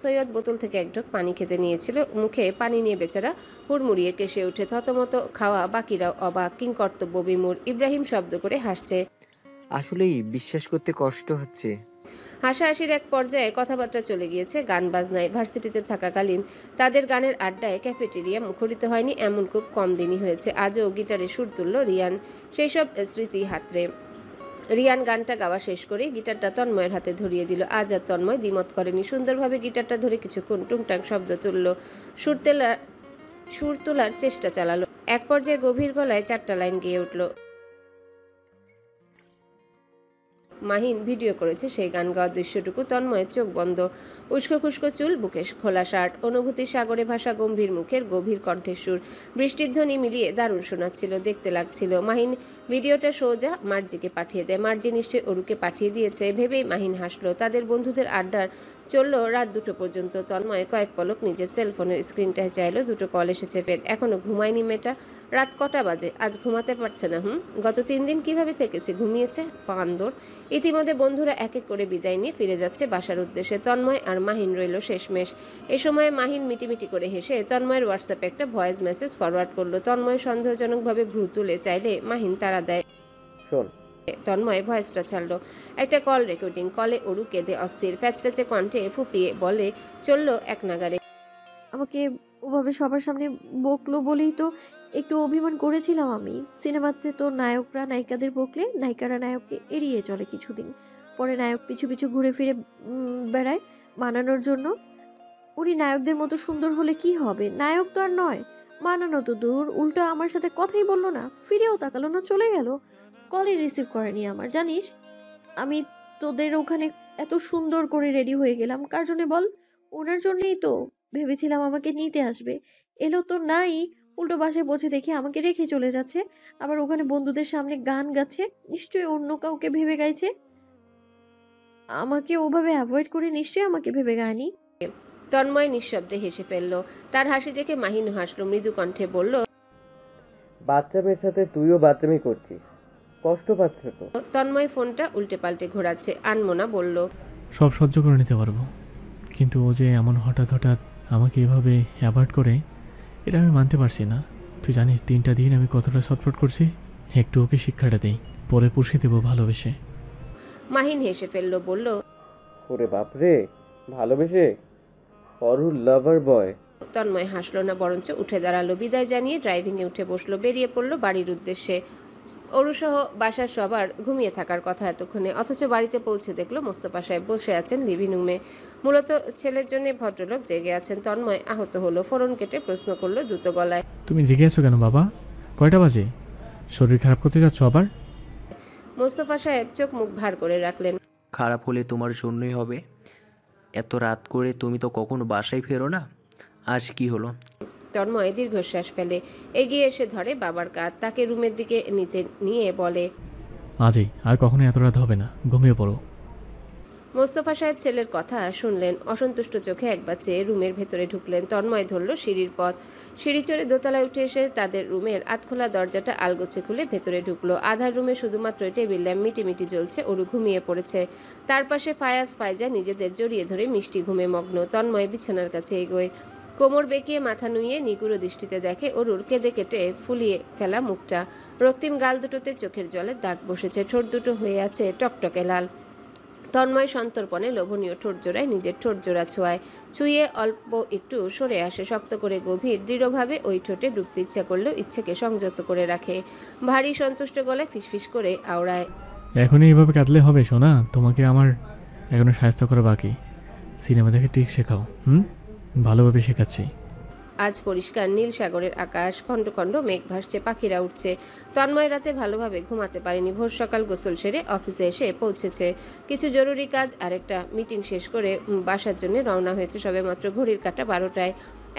সৈয়দ বোতল থেকে এক ঢোক পানি খেতে নিয়েছিল। মুখে পানি নিয়ে বেচারা হুড়মুড়িয়ে কেসে উঠে। থতমত খাওয়া বাকিরাও অবাক, কিংকর্তব্য বিমূঢ়। ইব্রাহিম শব্দ করে হাসছে। আসলেই বিশ্বাস করতে কষ্ট হচ্ছে। হাসাহাসির এক পর্যায়ে কথাবার্তা চলে গিয়েছে গান বাজনায়। ভার্সিটিতে থাকাকালীন তাদের গানের আড্ডায় ক্যাফেটেরিয়া মুখরিত হয়নি এমন খুব কম দিনই হয়েছে। আজও গিটারে সুর তুলল রিয়ান। সেই সব স্মৃতি হাতড়ে রিয়ান গানটা গাওয়া শেষ করে গিটারটা তন্ময়ের হাতে ধরিয়ে দিল। আজ আর তন্ময় দ্বিমত করেনি। সুন্দরভাবে গিটারটা ধরে কিছুক্ষণ টুংটাং শব্দ তুলল, সুর তোলার চেষ্টা চালালো। এক পর্যায়ে গভীর গলায় 4টা লাইন গেয়ে উঠল। মাহিন ভিডিও করেছে সেই গান গাওয়ার দৃশ্যটুকু। তন্ময়ের চোখ বন্ধ, উস্কো খুস্কো চুল, বুকে খোলা শার্ট, অনুভূতির সাগরে ভাষা গম্ভীর মুখের গভীর কণ্ঠের সুর, বৃষ্টির ধ্বনি মিলিয়ে দারুণ শোনাচ্ছিল, দেখতে লাগছিল। মাহিন ভিডিওটা সোজা মার্জিকে পাঠিয়ে দেয়। মার্জি নিশ্চয়ই অরুকে পাঠিয়ে দিয়েছে ভেবেই মাহিন হাসলো। তাদের বন্ধুদের আড্ডার চলল রাত 2টো পর্যন্ত। তন্ময় কয়েক পলক নিজের সেলফোনের স্ক্রিনটায় চাইলো। 2টো কল এসেছে ফের। এখনো ঘুমায়নি মেয়েটা। রাত কটা বাজে? আজ ঘুমাতে পারছে না। গত 3 দিন কিভাবে থেকেছে? ঘুমিয়েছে বান্দর। ইতিমধ্যে বন্ধুরা এক এক করে বিদায় নিয়ে ফিরে যাচ্ছে বাসার উদ্দেশ্যে। তন্ময় আর মাহিন রইল শেষমেশ। এ সময় মাহিন মিটিমিটি করে হেসে তন্ময়ের হোয়াটসঅ্যাপে একটা ভয়েস মেসেজ ফরওয়ার্ড করলো। তন্ময় সন্দেহজনকভাবে ভ্রু তুলে চাইলে মাহিন তাড়া দেয়। শোন। তন্ময় ভয়েসটা ছাড়লো। একটা কল রেকর্ডিং। কলে অরু কেঁদে অস্থির, প্যাচপ্যাচে কণ্ঠে ফুপিয়ে বলে চলল এক নাগারে, আমাকে ওভাবে সবার সামনে বকলো বলেই তো একটু অভিমান করেছিলাম আমি। সিনেমাতে তো নায়করা নায়িকাদের বকলে নায়িকারা নায়ককে এড়িয়ে চলে কিছুদিন, পরে নায়ক পিছু পিছু ঘুরে ফিরে বেড়ায় মানানোর জন্য। উনি নায়কদের মতো সুন্দর হলে কি হবে? নায়ক তো আর নয়। মানানো তো দূর, উল্টো আমার সাথে কথাই বললো না, ফিরেও তাকালো না, চলে গেল। কলই রিসিভ করেনি আমার। জানিস, আমি তোদের ওখানে এত সুন্দর করে রেডি হয়ে গেলাম কার জন্য বল? ওনার জন্যই তো। ভেবেছিলাম আমাকে নিতে আসবে, এলো তো নাই। উল্টো বাসায় বসে দেখি আমাকে রেখে চলে যাচ্ছে। আবার ওখানে বন্ধুদের সামনে গান গাচ্ছে, নিশ্চয়ই অন্য কাউকে ভেবে গাইছে। আমাকে ওভাবে অ্যাভয়েড করে নিশ্চয়ই আমাকে ভেবে গায়নি। তন্ময় নিঃশব্দে হেসে ফেলল। তার হাসি দেখে মাহিন হাসলো, মৃদু কণ্ঠে বলল, বাচ্চা মেয়ের সাথে তুইও বাচ্চামি করছিস, কষ্ট পাচ্ছে তো। তন্ময় ফোনটা উল্টে পাল্টে ঘোরাচ্ছে। আনমোনা বলল, সব সহ্য করে নিতে পারবো, কিন্তু ও যে এমন হঠাৎ হঠাৎ আমাকে এভাবে অ্যাভয়েড করে, এটা আমি মানতে পারছি না। তুই জানিস 3টা দিন আমি কতটা ছটফট করছি। একটু ওকে শিক্ষাটা দেই, পরে পুষিয়ে দেবো ভালোবেসে। মাহিন হেসে ফেললো, বলল, ওরে বাপরে, ভালোবেসে? অরুর লাভার বয়। তন্ময় হাসলো না, বরঞ্চ উঠে দাঁড়ালো। বিদায় জানিয়ে ড্রাইভিংয়ে উঠে বসলো। বেরিয়ে পড়লো বাড়ির উদ্দেশ্যে। অরুসহ বাসার সবার ঘুমিয়ে থাকার কথা এতক্ষণে, অথচ বাড়িতে পৌঁছে দেখলো মোস্তফা সাহেব বসে আছেন লিভিং রুমে। মূলত ছেলের জন্য ভদ্রলোক জেগে আছেন। তন্ময় আহত হলো, ফোরন কেটে প্রশ্ন করলো দ্রুত গলায়, তুমি জেগে আছো কেন বাবা? কয়টা বাজে? শরীর খারাপ করতে যাচ্ছ আবার? মোস্তফা সাহেব চোখ মুখ ভার করে রাখলেন। খারাপ হলে তোমার জন্যই হবে। এত রাত করে তুমি তো কখনো বাসায় ফেরো না, আজ কি হলো? তন্ময় দীর্ঘশ্বাস ফেলে এগিয়ে এসে ধরে বাবার কাঁধ, তাকে রুমের দিকে নিয়ে বলে, আজই আর কখনো এত রাত হবে না, ঘুমিয়ে পড়ো। মোস্তফা সাহেব ছেলের কথা শুনলেন। অসন্তুষ্ট চোখে একবার চেয়ে রুমের ভেতরে ঢুকলেন। তন্ময় ধরল সিঁড়ির পথ। সিঁড়ি চড়ে দোতলায় উঠে এসে তাদের রুমের আধখোলা দরজাটা আলগোছে খুলে ভেতরে ঢুকলো। আধার রুমে শুধুমাত্র টেবিল ল্যাম্প মিটিমিটি জ্বলছে। অরু ঘুমিয়ে পড়েছে। তার পাশে ফায়াজ ফায়জা নিজেদের জড়িয়ে ধরে মিষ্টি ঘুমে মগ্ন। তন্ময় বিছানার কাছে এগোয়। কোমর বেঁকিয়ে মাথা নুইয়ে নিগুড়ো দৃষ্টিতে দেখে অরুর কেঁদে কেটে ফুলিয়ে ফেলা মুখটা। রক্তিম গাল দুটোতে চোখের জলের দাগ বসেছে, ঠোঁট দুটো হয়ে আছে টকটকে লাল। তন্ময় সন্তর্পণে লোভনীয় ঠোঁট জোড়ায় নিজের ঠোঁট জোড়া ছুঁয়ে অল্প একটু সরে আসে, শক্ত করে গভীর দৃঢ়ভাবে ওই ঠোঁটে ডুবতে ইচ্ছা করলেও ইচ্ছেকে সংযত করে রাখে। ভারী সন্তুষ্ট গলায় ফিসফিস করে আওড়ায়, এখনই এইভাবে কাঁদলে হবে সোনা? তোমাকে আমার এখনো সাহায্য করা বাকি। সিনেমা দেখে ট্রিক শেখাও। ভালোভাবে শেখাচ্ছি। আজ পরিষ্কার নীল সাগরের আকাশ, খণ্ড খণ্ড মেঘ ভাসছে, পাখিরা উঠছে। তন্ময় রাতে ভালোভাবে ঘুমাতে পারেনি। ভোর সকাল গোসল সেরে অফিসে এসে পৌঁছেছে। কিছু জরুরি কাজ আর একটা মিটিং শেষ করে বাসার জন্য রওনা হয়েছে। সবেমাত্র ঘড়ির কাঁটা 12টায়।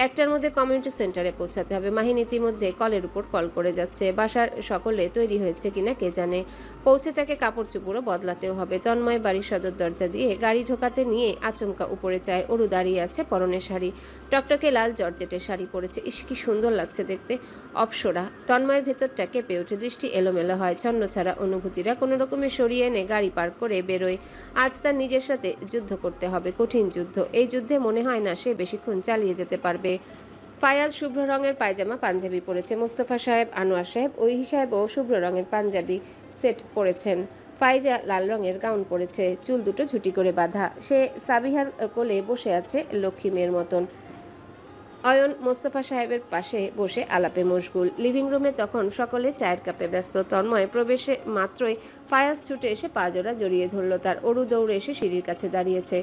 1টার মধ্যে কমিউনিটি সেন্টারে পৌঁছাতে হবে। মাহিন ইতিমধ্যে কলের উপর কল করে যাচ্ছে। বাসার সকলে তৈরি হয়েছে কিনা কে জানে। পৌঁছে তাকে কাপড় চোপড়ও বদলাতেও হবে। তন্ময় বাড়ির সদর দরজা দিয়ে গাড়ি ঢোকাতে নিয়ে আচমকা উপরে চায়। অরু দাঁড়িয়ে আছে, পরনের শাড়ি, টকটকে লাল জর্জেটের শাড়ি পরেছে। ইস, কি সুন্দর লাগছে দেখতে, অপসরা। তন্ময়ের ভেতরটা কেঁপে ওঠে, দৃষ্টি এলোমেলো হয়, ছন্ন ছাড়া অনুভূতিরা কোনো রকমে সরিয়ে এনে গাড়ি পার করে বেরোয়। আজ তার নিজের সাথে যুদ্ধ করতে হবে, কঠিন যুদ্ধ। এই যুদ্ধে মনে হয় না সে বেশিক্ষণ চালিয়ে যেতে পারবে। ফায়াজ শুভ্র রঙের পায়জামা পাঞ্জাবি পরেছে। মোস্তফা সাহেব, আনোয়ার সাহেব, ওহি সাহেবও শুভ্র রঙের পাঞ্জাবি সেট পরেছেন। ফাইজা লাল রঙের গাউন পরেছে, চুল দুটো ঝুটি করে বাঁধা। সে সাবিহার কোলে বসে আছে লক্ষ্মী মেয়ের মতন। অয়ন মোস্তফা সাহেবের পাশে বসে আলাপে মশগুল। লিভিং রুমে তখন সকলে চায়ের কাপে ব্যস্ত। তন্ময় প্রবেশে মাত্রই ফায়াজ ছুটে এসে পা জোড়া জড়িয়ে ধরল তার। অরু দৌড়ে এসে সিঁড়ির কাছে দাঁড়িয়েছে,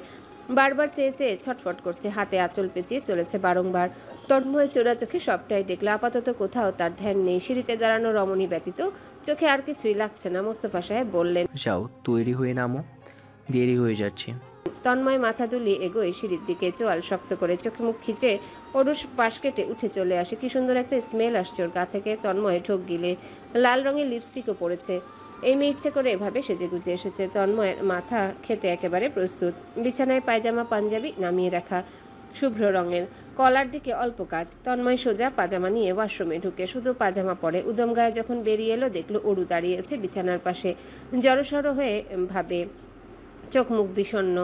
বারবার চেয়ে চেয়ে ছটফট করছে, হাতে আঁচল পেঁচিয়ে চলেছে বারংবার। তন্ময় চোরা চোখে সবটাই দেখল। আপাতত কোথাও তার ধ্যান নেই। সিঁড়িতে দাঁড়ানো রমণী ব্যতীত চোখে আর কিছুই লাগছে না। মোস্তফা সাহেব বললেন, যাও তৈরি হয়ে নামো, দেরি হয়ে যাচ্ছে। তন্ময় মাথা দুলিয়ে এগোয় সিঁড়ির দিকে, চোয়াল শক্ত করে চোখে মুখ খিচে অরুষ পাশ কেটে উঠে চলে আসে। কি সুন্দর একটা স্মেল আসছে ওর গা থেকে। তন্ময় ঠোক গিলে, লাল রঙের লিপস্টিকও পরেছে। এই মেয়ে ইচ্ছে করে এভাবে সেজে গুজে এসেছে। তন্ময়ের মাথা খেতে একেবারে প্রস্তুত। বিছানায় পায়জামা পাঞ্জাবি নামিয়ে রাখা, শুভ্র রঙের, কলার দিকে অল্প কাজ। তন্ময় সোজা পাজামা নিয়ে ওয়াশরুমে ঢুকে শুধু পাজামা পরে। উদম গায়ে যখন বেরিয়ে এলো দেখলো অরু দাঁড়িয়েছে বিছানার পাশে, জড়সড় হয়ে ভাবে, চোখ মুখ বিষণ্ণ।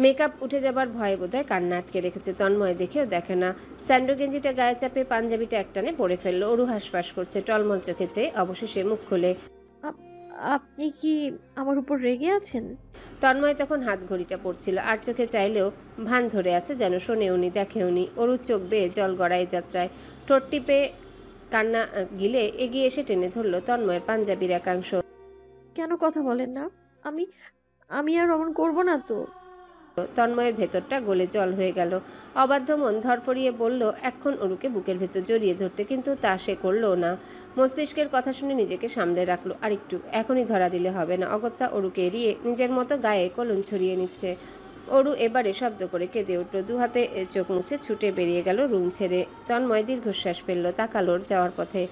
মেকআপ উঠে যাবার ভয়ে বোধহয় কান্না আটকে রেখেছে। তন্ময় দেখেও দেখে না। স্যান্ডো গেঞ্জিটা গায়ে চাপে পাঞ্জাবিটা একটানে পরে ফেললো। অরু হাঁসফাঁস করছে, টলমল চোখে চেয়ে অবশেষে মুখ খুলে, আপনি কি আমার উপর রেগে আছেন? তন্ময় তখন হাত ঘড়িটা পড়ছিল, আর চোখে চাইলেও ভান ধরে আছে, যেন শোনেওনি দেখেওনি। অরুর চোখ বেয়ে জল গড়াই যাত্রায়, ঠোঁট টিপে কান্না গিলে এগিয়ে এসে টেনে ধরলো তন্ময়ের পাঞ্জাবির একাংশ। কেন কথা বলেন না? আমি আমি আর অমন করব না তো। তন্ময়ের ভেতরটা গলে জল হয়ে গেল। অবাধ্য মন ধরফরিয়ে বলল এখন অরুকে বুকের ভেতর জড়িয়ে ধরতে, কিন্তু তা সে করলো না। মস্তিষ্কের কথা শুনে নিজেকে সামলে রাখলো। আর একটু, এখনই ধরা দিলে হবে না। অগত্যা অরুকে এড়িয়ে নিজের মতো গায়ে কলন ছড়িয়ে নিচ্ছে। অরু এবারে শব্দ করে কেঁদে উঠল। দুহাতে চোখ মুছে ছুটে বেরিয়ে গেল রুম ছেড়ে। তন্ময় দীর্ঘশ্বাস ফেললো, তাকালোর যাওয়ার পথে।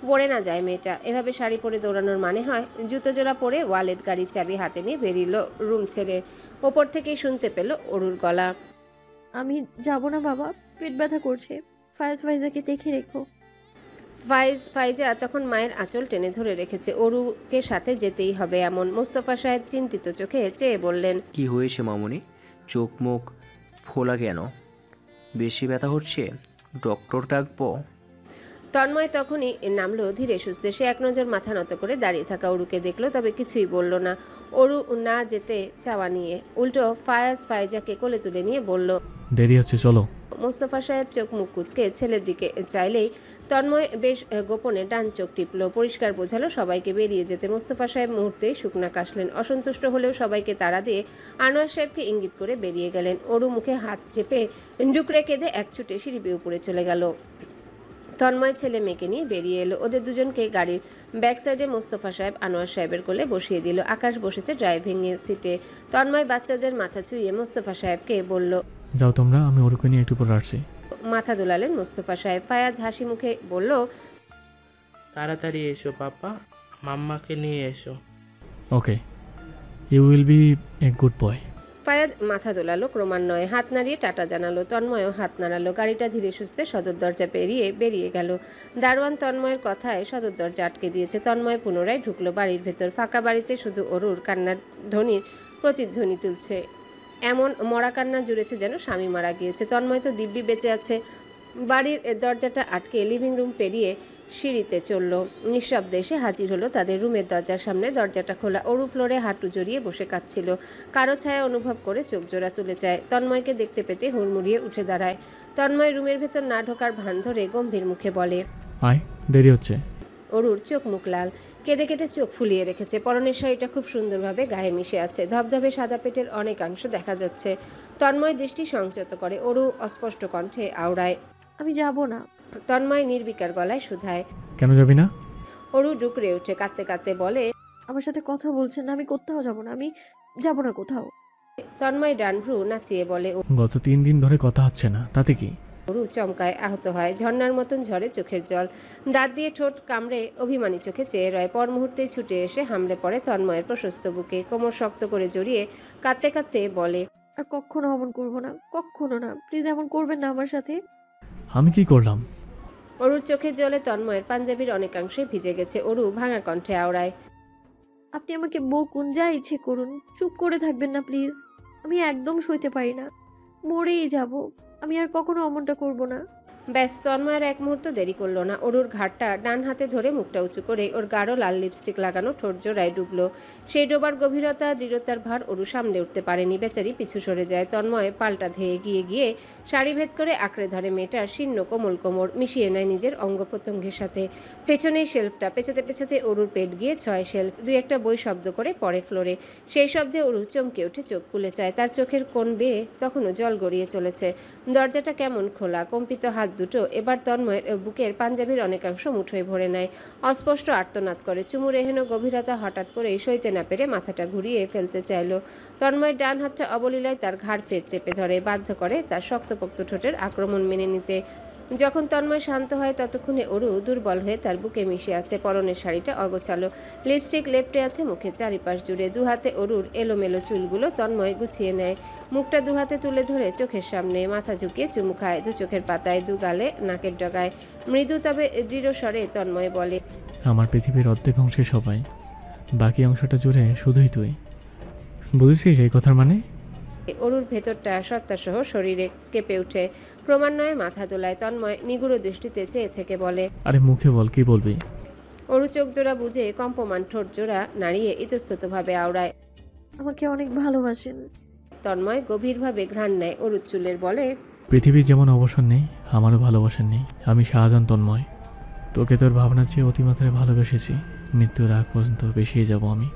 পড়ে না যায় মেয়েটা। এভাবে শাড়ি পরে দৌড়ানোর মানে হয়? জুতো জোড়া পরে ওয়ালেট, গাড়ির চাবি হাতে নিয়ে বেরিল রুম ছেড়ে। ওপর থেকেই শুনতে পেল অরুর গলা, যাব না বাবা, পেট ব্যথা করছে। ফাইজাকে দেখে রেখো। ফাইজা তখন মায়ের আঁচল টেনে ধরে রেখেছে। অরুকে সাথে যেতেই হবে এমন। মোস্তফা সাহেব চিন্তিত চোখে চেয়ে বললেন, কি হয়েছে মামুনি? চোখ মুখ ফোলা কেন? বেশি ব্যথা হচ্ছে? ডক্টর ডাকবো? তন্ময় তখনই নামলো ধীরে সুস্থে। সে এক নজর মাথা নত করে দাঁড়িয়ে থাকা অরুকে দেখলো, তবে কিছুই বলল না। অরু না যেতে চাওয়া নিয়ে উল্টো ফাইজাকে কোলে তুলে নিয়ে বলল, দেরি হচ্ছে, চলো। মোস্তফা সাহেব চোখ মুখ কুচকে ছেলের দিকে চাইলেই তন্ময় বেশ গোপনে ডান চোখ টিপলো। পরিষ্কার বোঝালো সবাইকে বেরিয়ে যেতে। মোস্তফা সাহেব মুহূর্তেই শুকনা কাশলেন। অসন্তুষ্ট হলেও সবাইকে তাড়া দিয়ে আনোয়ার সাহেবকে ইঙ্গিত করে বেরিয়ে গেলেন। অরু মুখে হাত চেপে ডুকরে কেঁদে এক ছুটে সিঁড়ি বেয়ে উপরে চলে গেল। তন্ময় ছেলে মেয়েকে নিয়ে বেরিয়ে এলো। ওদের দুজনকে গাড়ির ব্যাক সাইডে মোস্তফা সাহেব আনোয়ার সাহেবের কোলে বসিয়ে দিল। আকাশ বসেছে ড্রাইভিং এর সিটে। তন্ময় বাচ্চাদের মাথা চুইয়ে মোস্তফা সাহেবকে বলল, যাও তোমরা, আমি ওরকে নিয়ে একটু পরে আসছি। মাথা দোলালেন মোস্তফা সাহেব। ফায়াজ হাসি মুখে বলল, তাড়াতাড়ি এসো পাপা, মাম্মাকে নিয়ে এসো। Okay, you will be a good boy. Fayaz মাথা দোলালো ক্রমান্বয়ে, হাত নাড়িয়ে টাটা জানালো। তন্ময়ও হাত নাড়ালো। গাড়িটা ধীরে সুস্থে সদর দরজা পেরিয়ে বেরিয়ে গেল। দারোয়ান তন্ময়ের কথায় সদর দরজা আটকে দিয়েছে। তন্ময় পুনরায় ঢুকলো বাড়ির ভেতর। ফাঁকা বাড়িতে শুধু অরুর কান্নার ধ্বনির প্রতিধ্বনি তুলছে। এমন মরা কান্না জুড়েছে যেন স্বামী মারা গিয়েছে। তন্ময় তো দিব্যি বেঁচে আছে। বাড়ির দরজাটা আটকে লিভিং রুম পেরিয়ে সিঁড়িতে চলল। নিঃশব্দে এসে হাজির হলো তাদের রুমের দরজার সামনে। দরজাটা খোলা। অরু ফ্লোরে হাঁটু জড়িয়ে বসে কাঁদছিল। কারো ছায়া অনুভব করে চোখ জোড়া তুলে যায়। তন্ময়কে দেখতে পেতে হুড়মুড়িয়ে উঠে দাঁড়ায়। তন্ময় রুমের ভেতর না ঢোকার ভান ধরে গম্ভীর মুখে বলে, আয়, দেরি হচ্ছে। অরুর চোখ মুখ লাল, কেঁদে কেটে চোখ ফুলিয়ে রেখেছে। পরনের শাড়িটা খুব সুন্দরভাবে গায়ে মিশে আছে। ধবধবে সাদা পেটের অনেকাংশ দেখা যাচ্ছে। তন্ময় দৃষ্টি সংযত করে। অরু অস্পষ্ট কণ্ঠে আওড়ায়, আমি যাব না। তন্ময় নির্বিকার গলায় শুধায়, কেন যাবি না? অরু ডুকরে উঠে কাঁদতে কাঁদতে বলে, আমার সাথে কথা বলছেন না, আমি কোথাও যাব না, আমি যাব না কোথাও। তন্ময় ডান ভ্রু নাচিয়ে বলে। গত 3 দিন ধরে কথা হচ্ছে না, তাতে কি? অরু চমকায়, আহত হয়। ঝর্ণার মতন ঝরে চোখের জল। দাঁত দিয়ে ঠোঁট কামড়ে অভিমানী চোখে চেয়ে রয়। পর মুহূর্তেই ছুটে এসে হামলে পড়ে তন্ময়ের প্রশস্ত বুকে। কোমর শক্ত করে জড়িয়ে কাঁদতে কাঁদতে বলে, আর কখনো অমন করব না, কখনো না, প্লিজ এমন করবেন না আমার সাথে। আমি কি করলাম? অরুর চোখের জলে তন্ময়ের পাঞ্জাবির অনেকাংশে ভিজে গেছে। অরু ভাঙা কণ্ঠে আওড়ায়, আপনি আমাকে বকুন, যা ইচ্ছে করুন, চুপ করে থাকবেন না প্লিজ। আমি একদম সইতে পারি না, মরেই যাব। আমি আর কখনো অমনটা করব না। ব্যাস, তন্ময়ের এক মুহূর্ত দেরি করলো না। অরুর ঘাটটা ডান হাতে ধরে মুখটা উঁচু করে ওর গাঢ় লাল লিপস্টিক লাগানো ঠোঁট জোড়ায় ডুবলো। সেই ডোবার গভীরতা, দৃঢ়তার ভার অরু সামলে উঠতে পারেনি। বেচারি পিছু সরে যায়। তন্ময় পাল্টা ধেয়ে গিয়ে শাড়ি ভেদ করে আঁকড়ে ধরে মেয়েটার শীর্ণ কোমল কোমর, মিশিয়ে নেয় নিজের অঙ্গ প্রত্যঙ্গের সাথে। পেছনেই শেলফটা পেছাতে পেছাতে অরুর পেট গিয়ে ছয় শেলফ। 2-1টা বই শব্দ করে পড়ে ফ্লোরে। সেই শব্দে অরু চমকে উঠে চোখ খুলে চায়। তার চোখের কোণ বেয়ে তখনও জল গড়িয়ে চলেছে। দরজাটা কেমন খোলা। কম্পিত হাত দুটো এবার তন্ময়ের বুকের পাঞ্জাবির অনেকাংশ মুঠোয় ভরে নেয়। অস্পষ্ট আর্তনাদ করে। চুমুর এহেন গভীরতা হঠাৎ করে সইতে না পেরে মাথাটা ঘুরিয়ে ফেলতে চাইল। তন্ময়ের ডান হাতটা অবলীলায় তার ঘাড় ফের চেপে ধরে, বাধ্য করে তার শক্তপোক্ত ঠোঁটের আক্রমণ মেনে নিতে। যখন তন্ময় শান্ত হয় ততক্ষণে অরু দুর্বল হয়ে তার বুকে মিশে আছে। পরনের শাড়িটা অগোছালো, লিপস্টিক লেপ্টে আছে মুখের চারিপাশ জুড়ে। দুহাতে অরুর এলোমেলো চুলগুলো তন্ময় গুছিয়ে নেয়। মুখটা দুহাতে তুলে ধরে চোখের সামনে মাথা ঝুঁকিয়ে চুমু খায়। দু চোখের পাতায়, দু গালে, নাকের ডগায়। মৃদু তবে দৃঢ় স্বরে তন্ময় বলে, আমার পৃথিবীর অর্ধেক অংশে সবাই, বাকি অংশটা জুড়ে শুধুই তুই। বুঝেছিস এই কথার মানে? অরুর ভেতরটা সত্তাসহ শরীরে কেঁপে উঠে। ক্রমান্বয়ে মাথা দোলায়। তন্ময় নিগুড় দৃষ্টিতে চেয়ে থেকে বলে, আরে মুখে বল, কি বলবি? অরু চোখ জোড়া বুঝে কম্পমান ঠোঁট জোড়া নাড়িয়ে ইতস্ততভাবে আওড়ায়, আমাকে অনেক ভালোবাসেন। তন্ময় গভীরভাবে ঘ্রাণ নেয় অরুর চুলের, বলে, পৃথিবীর যেমন অবসর নেই, আমারও ভালোবাসার নেই। আমি শাহজাহান তন্ময়। তোকে তোর ভাবনার চেয়ে অতিমাত্রায় ভালোবেসেছি। মৃত্যুর আগ পর্যন্ত বেশিয়ে যাব আমি।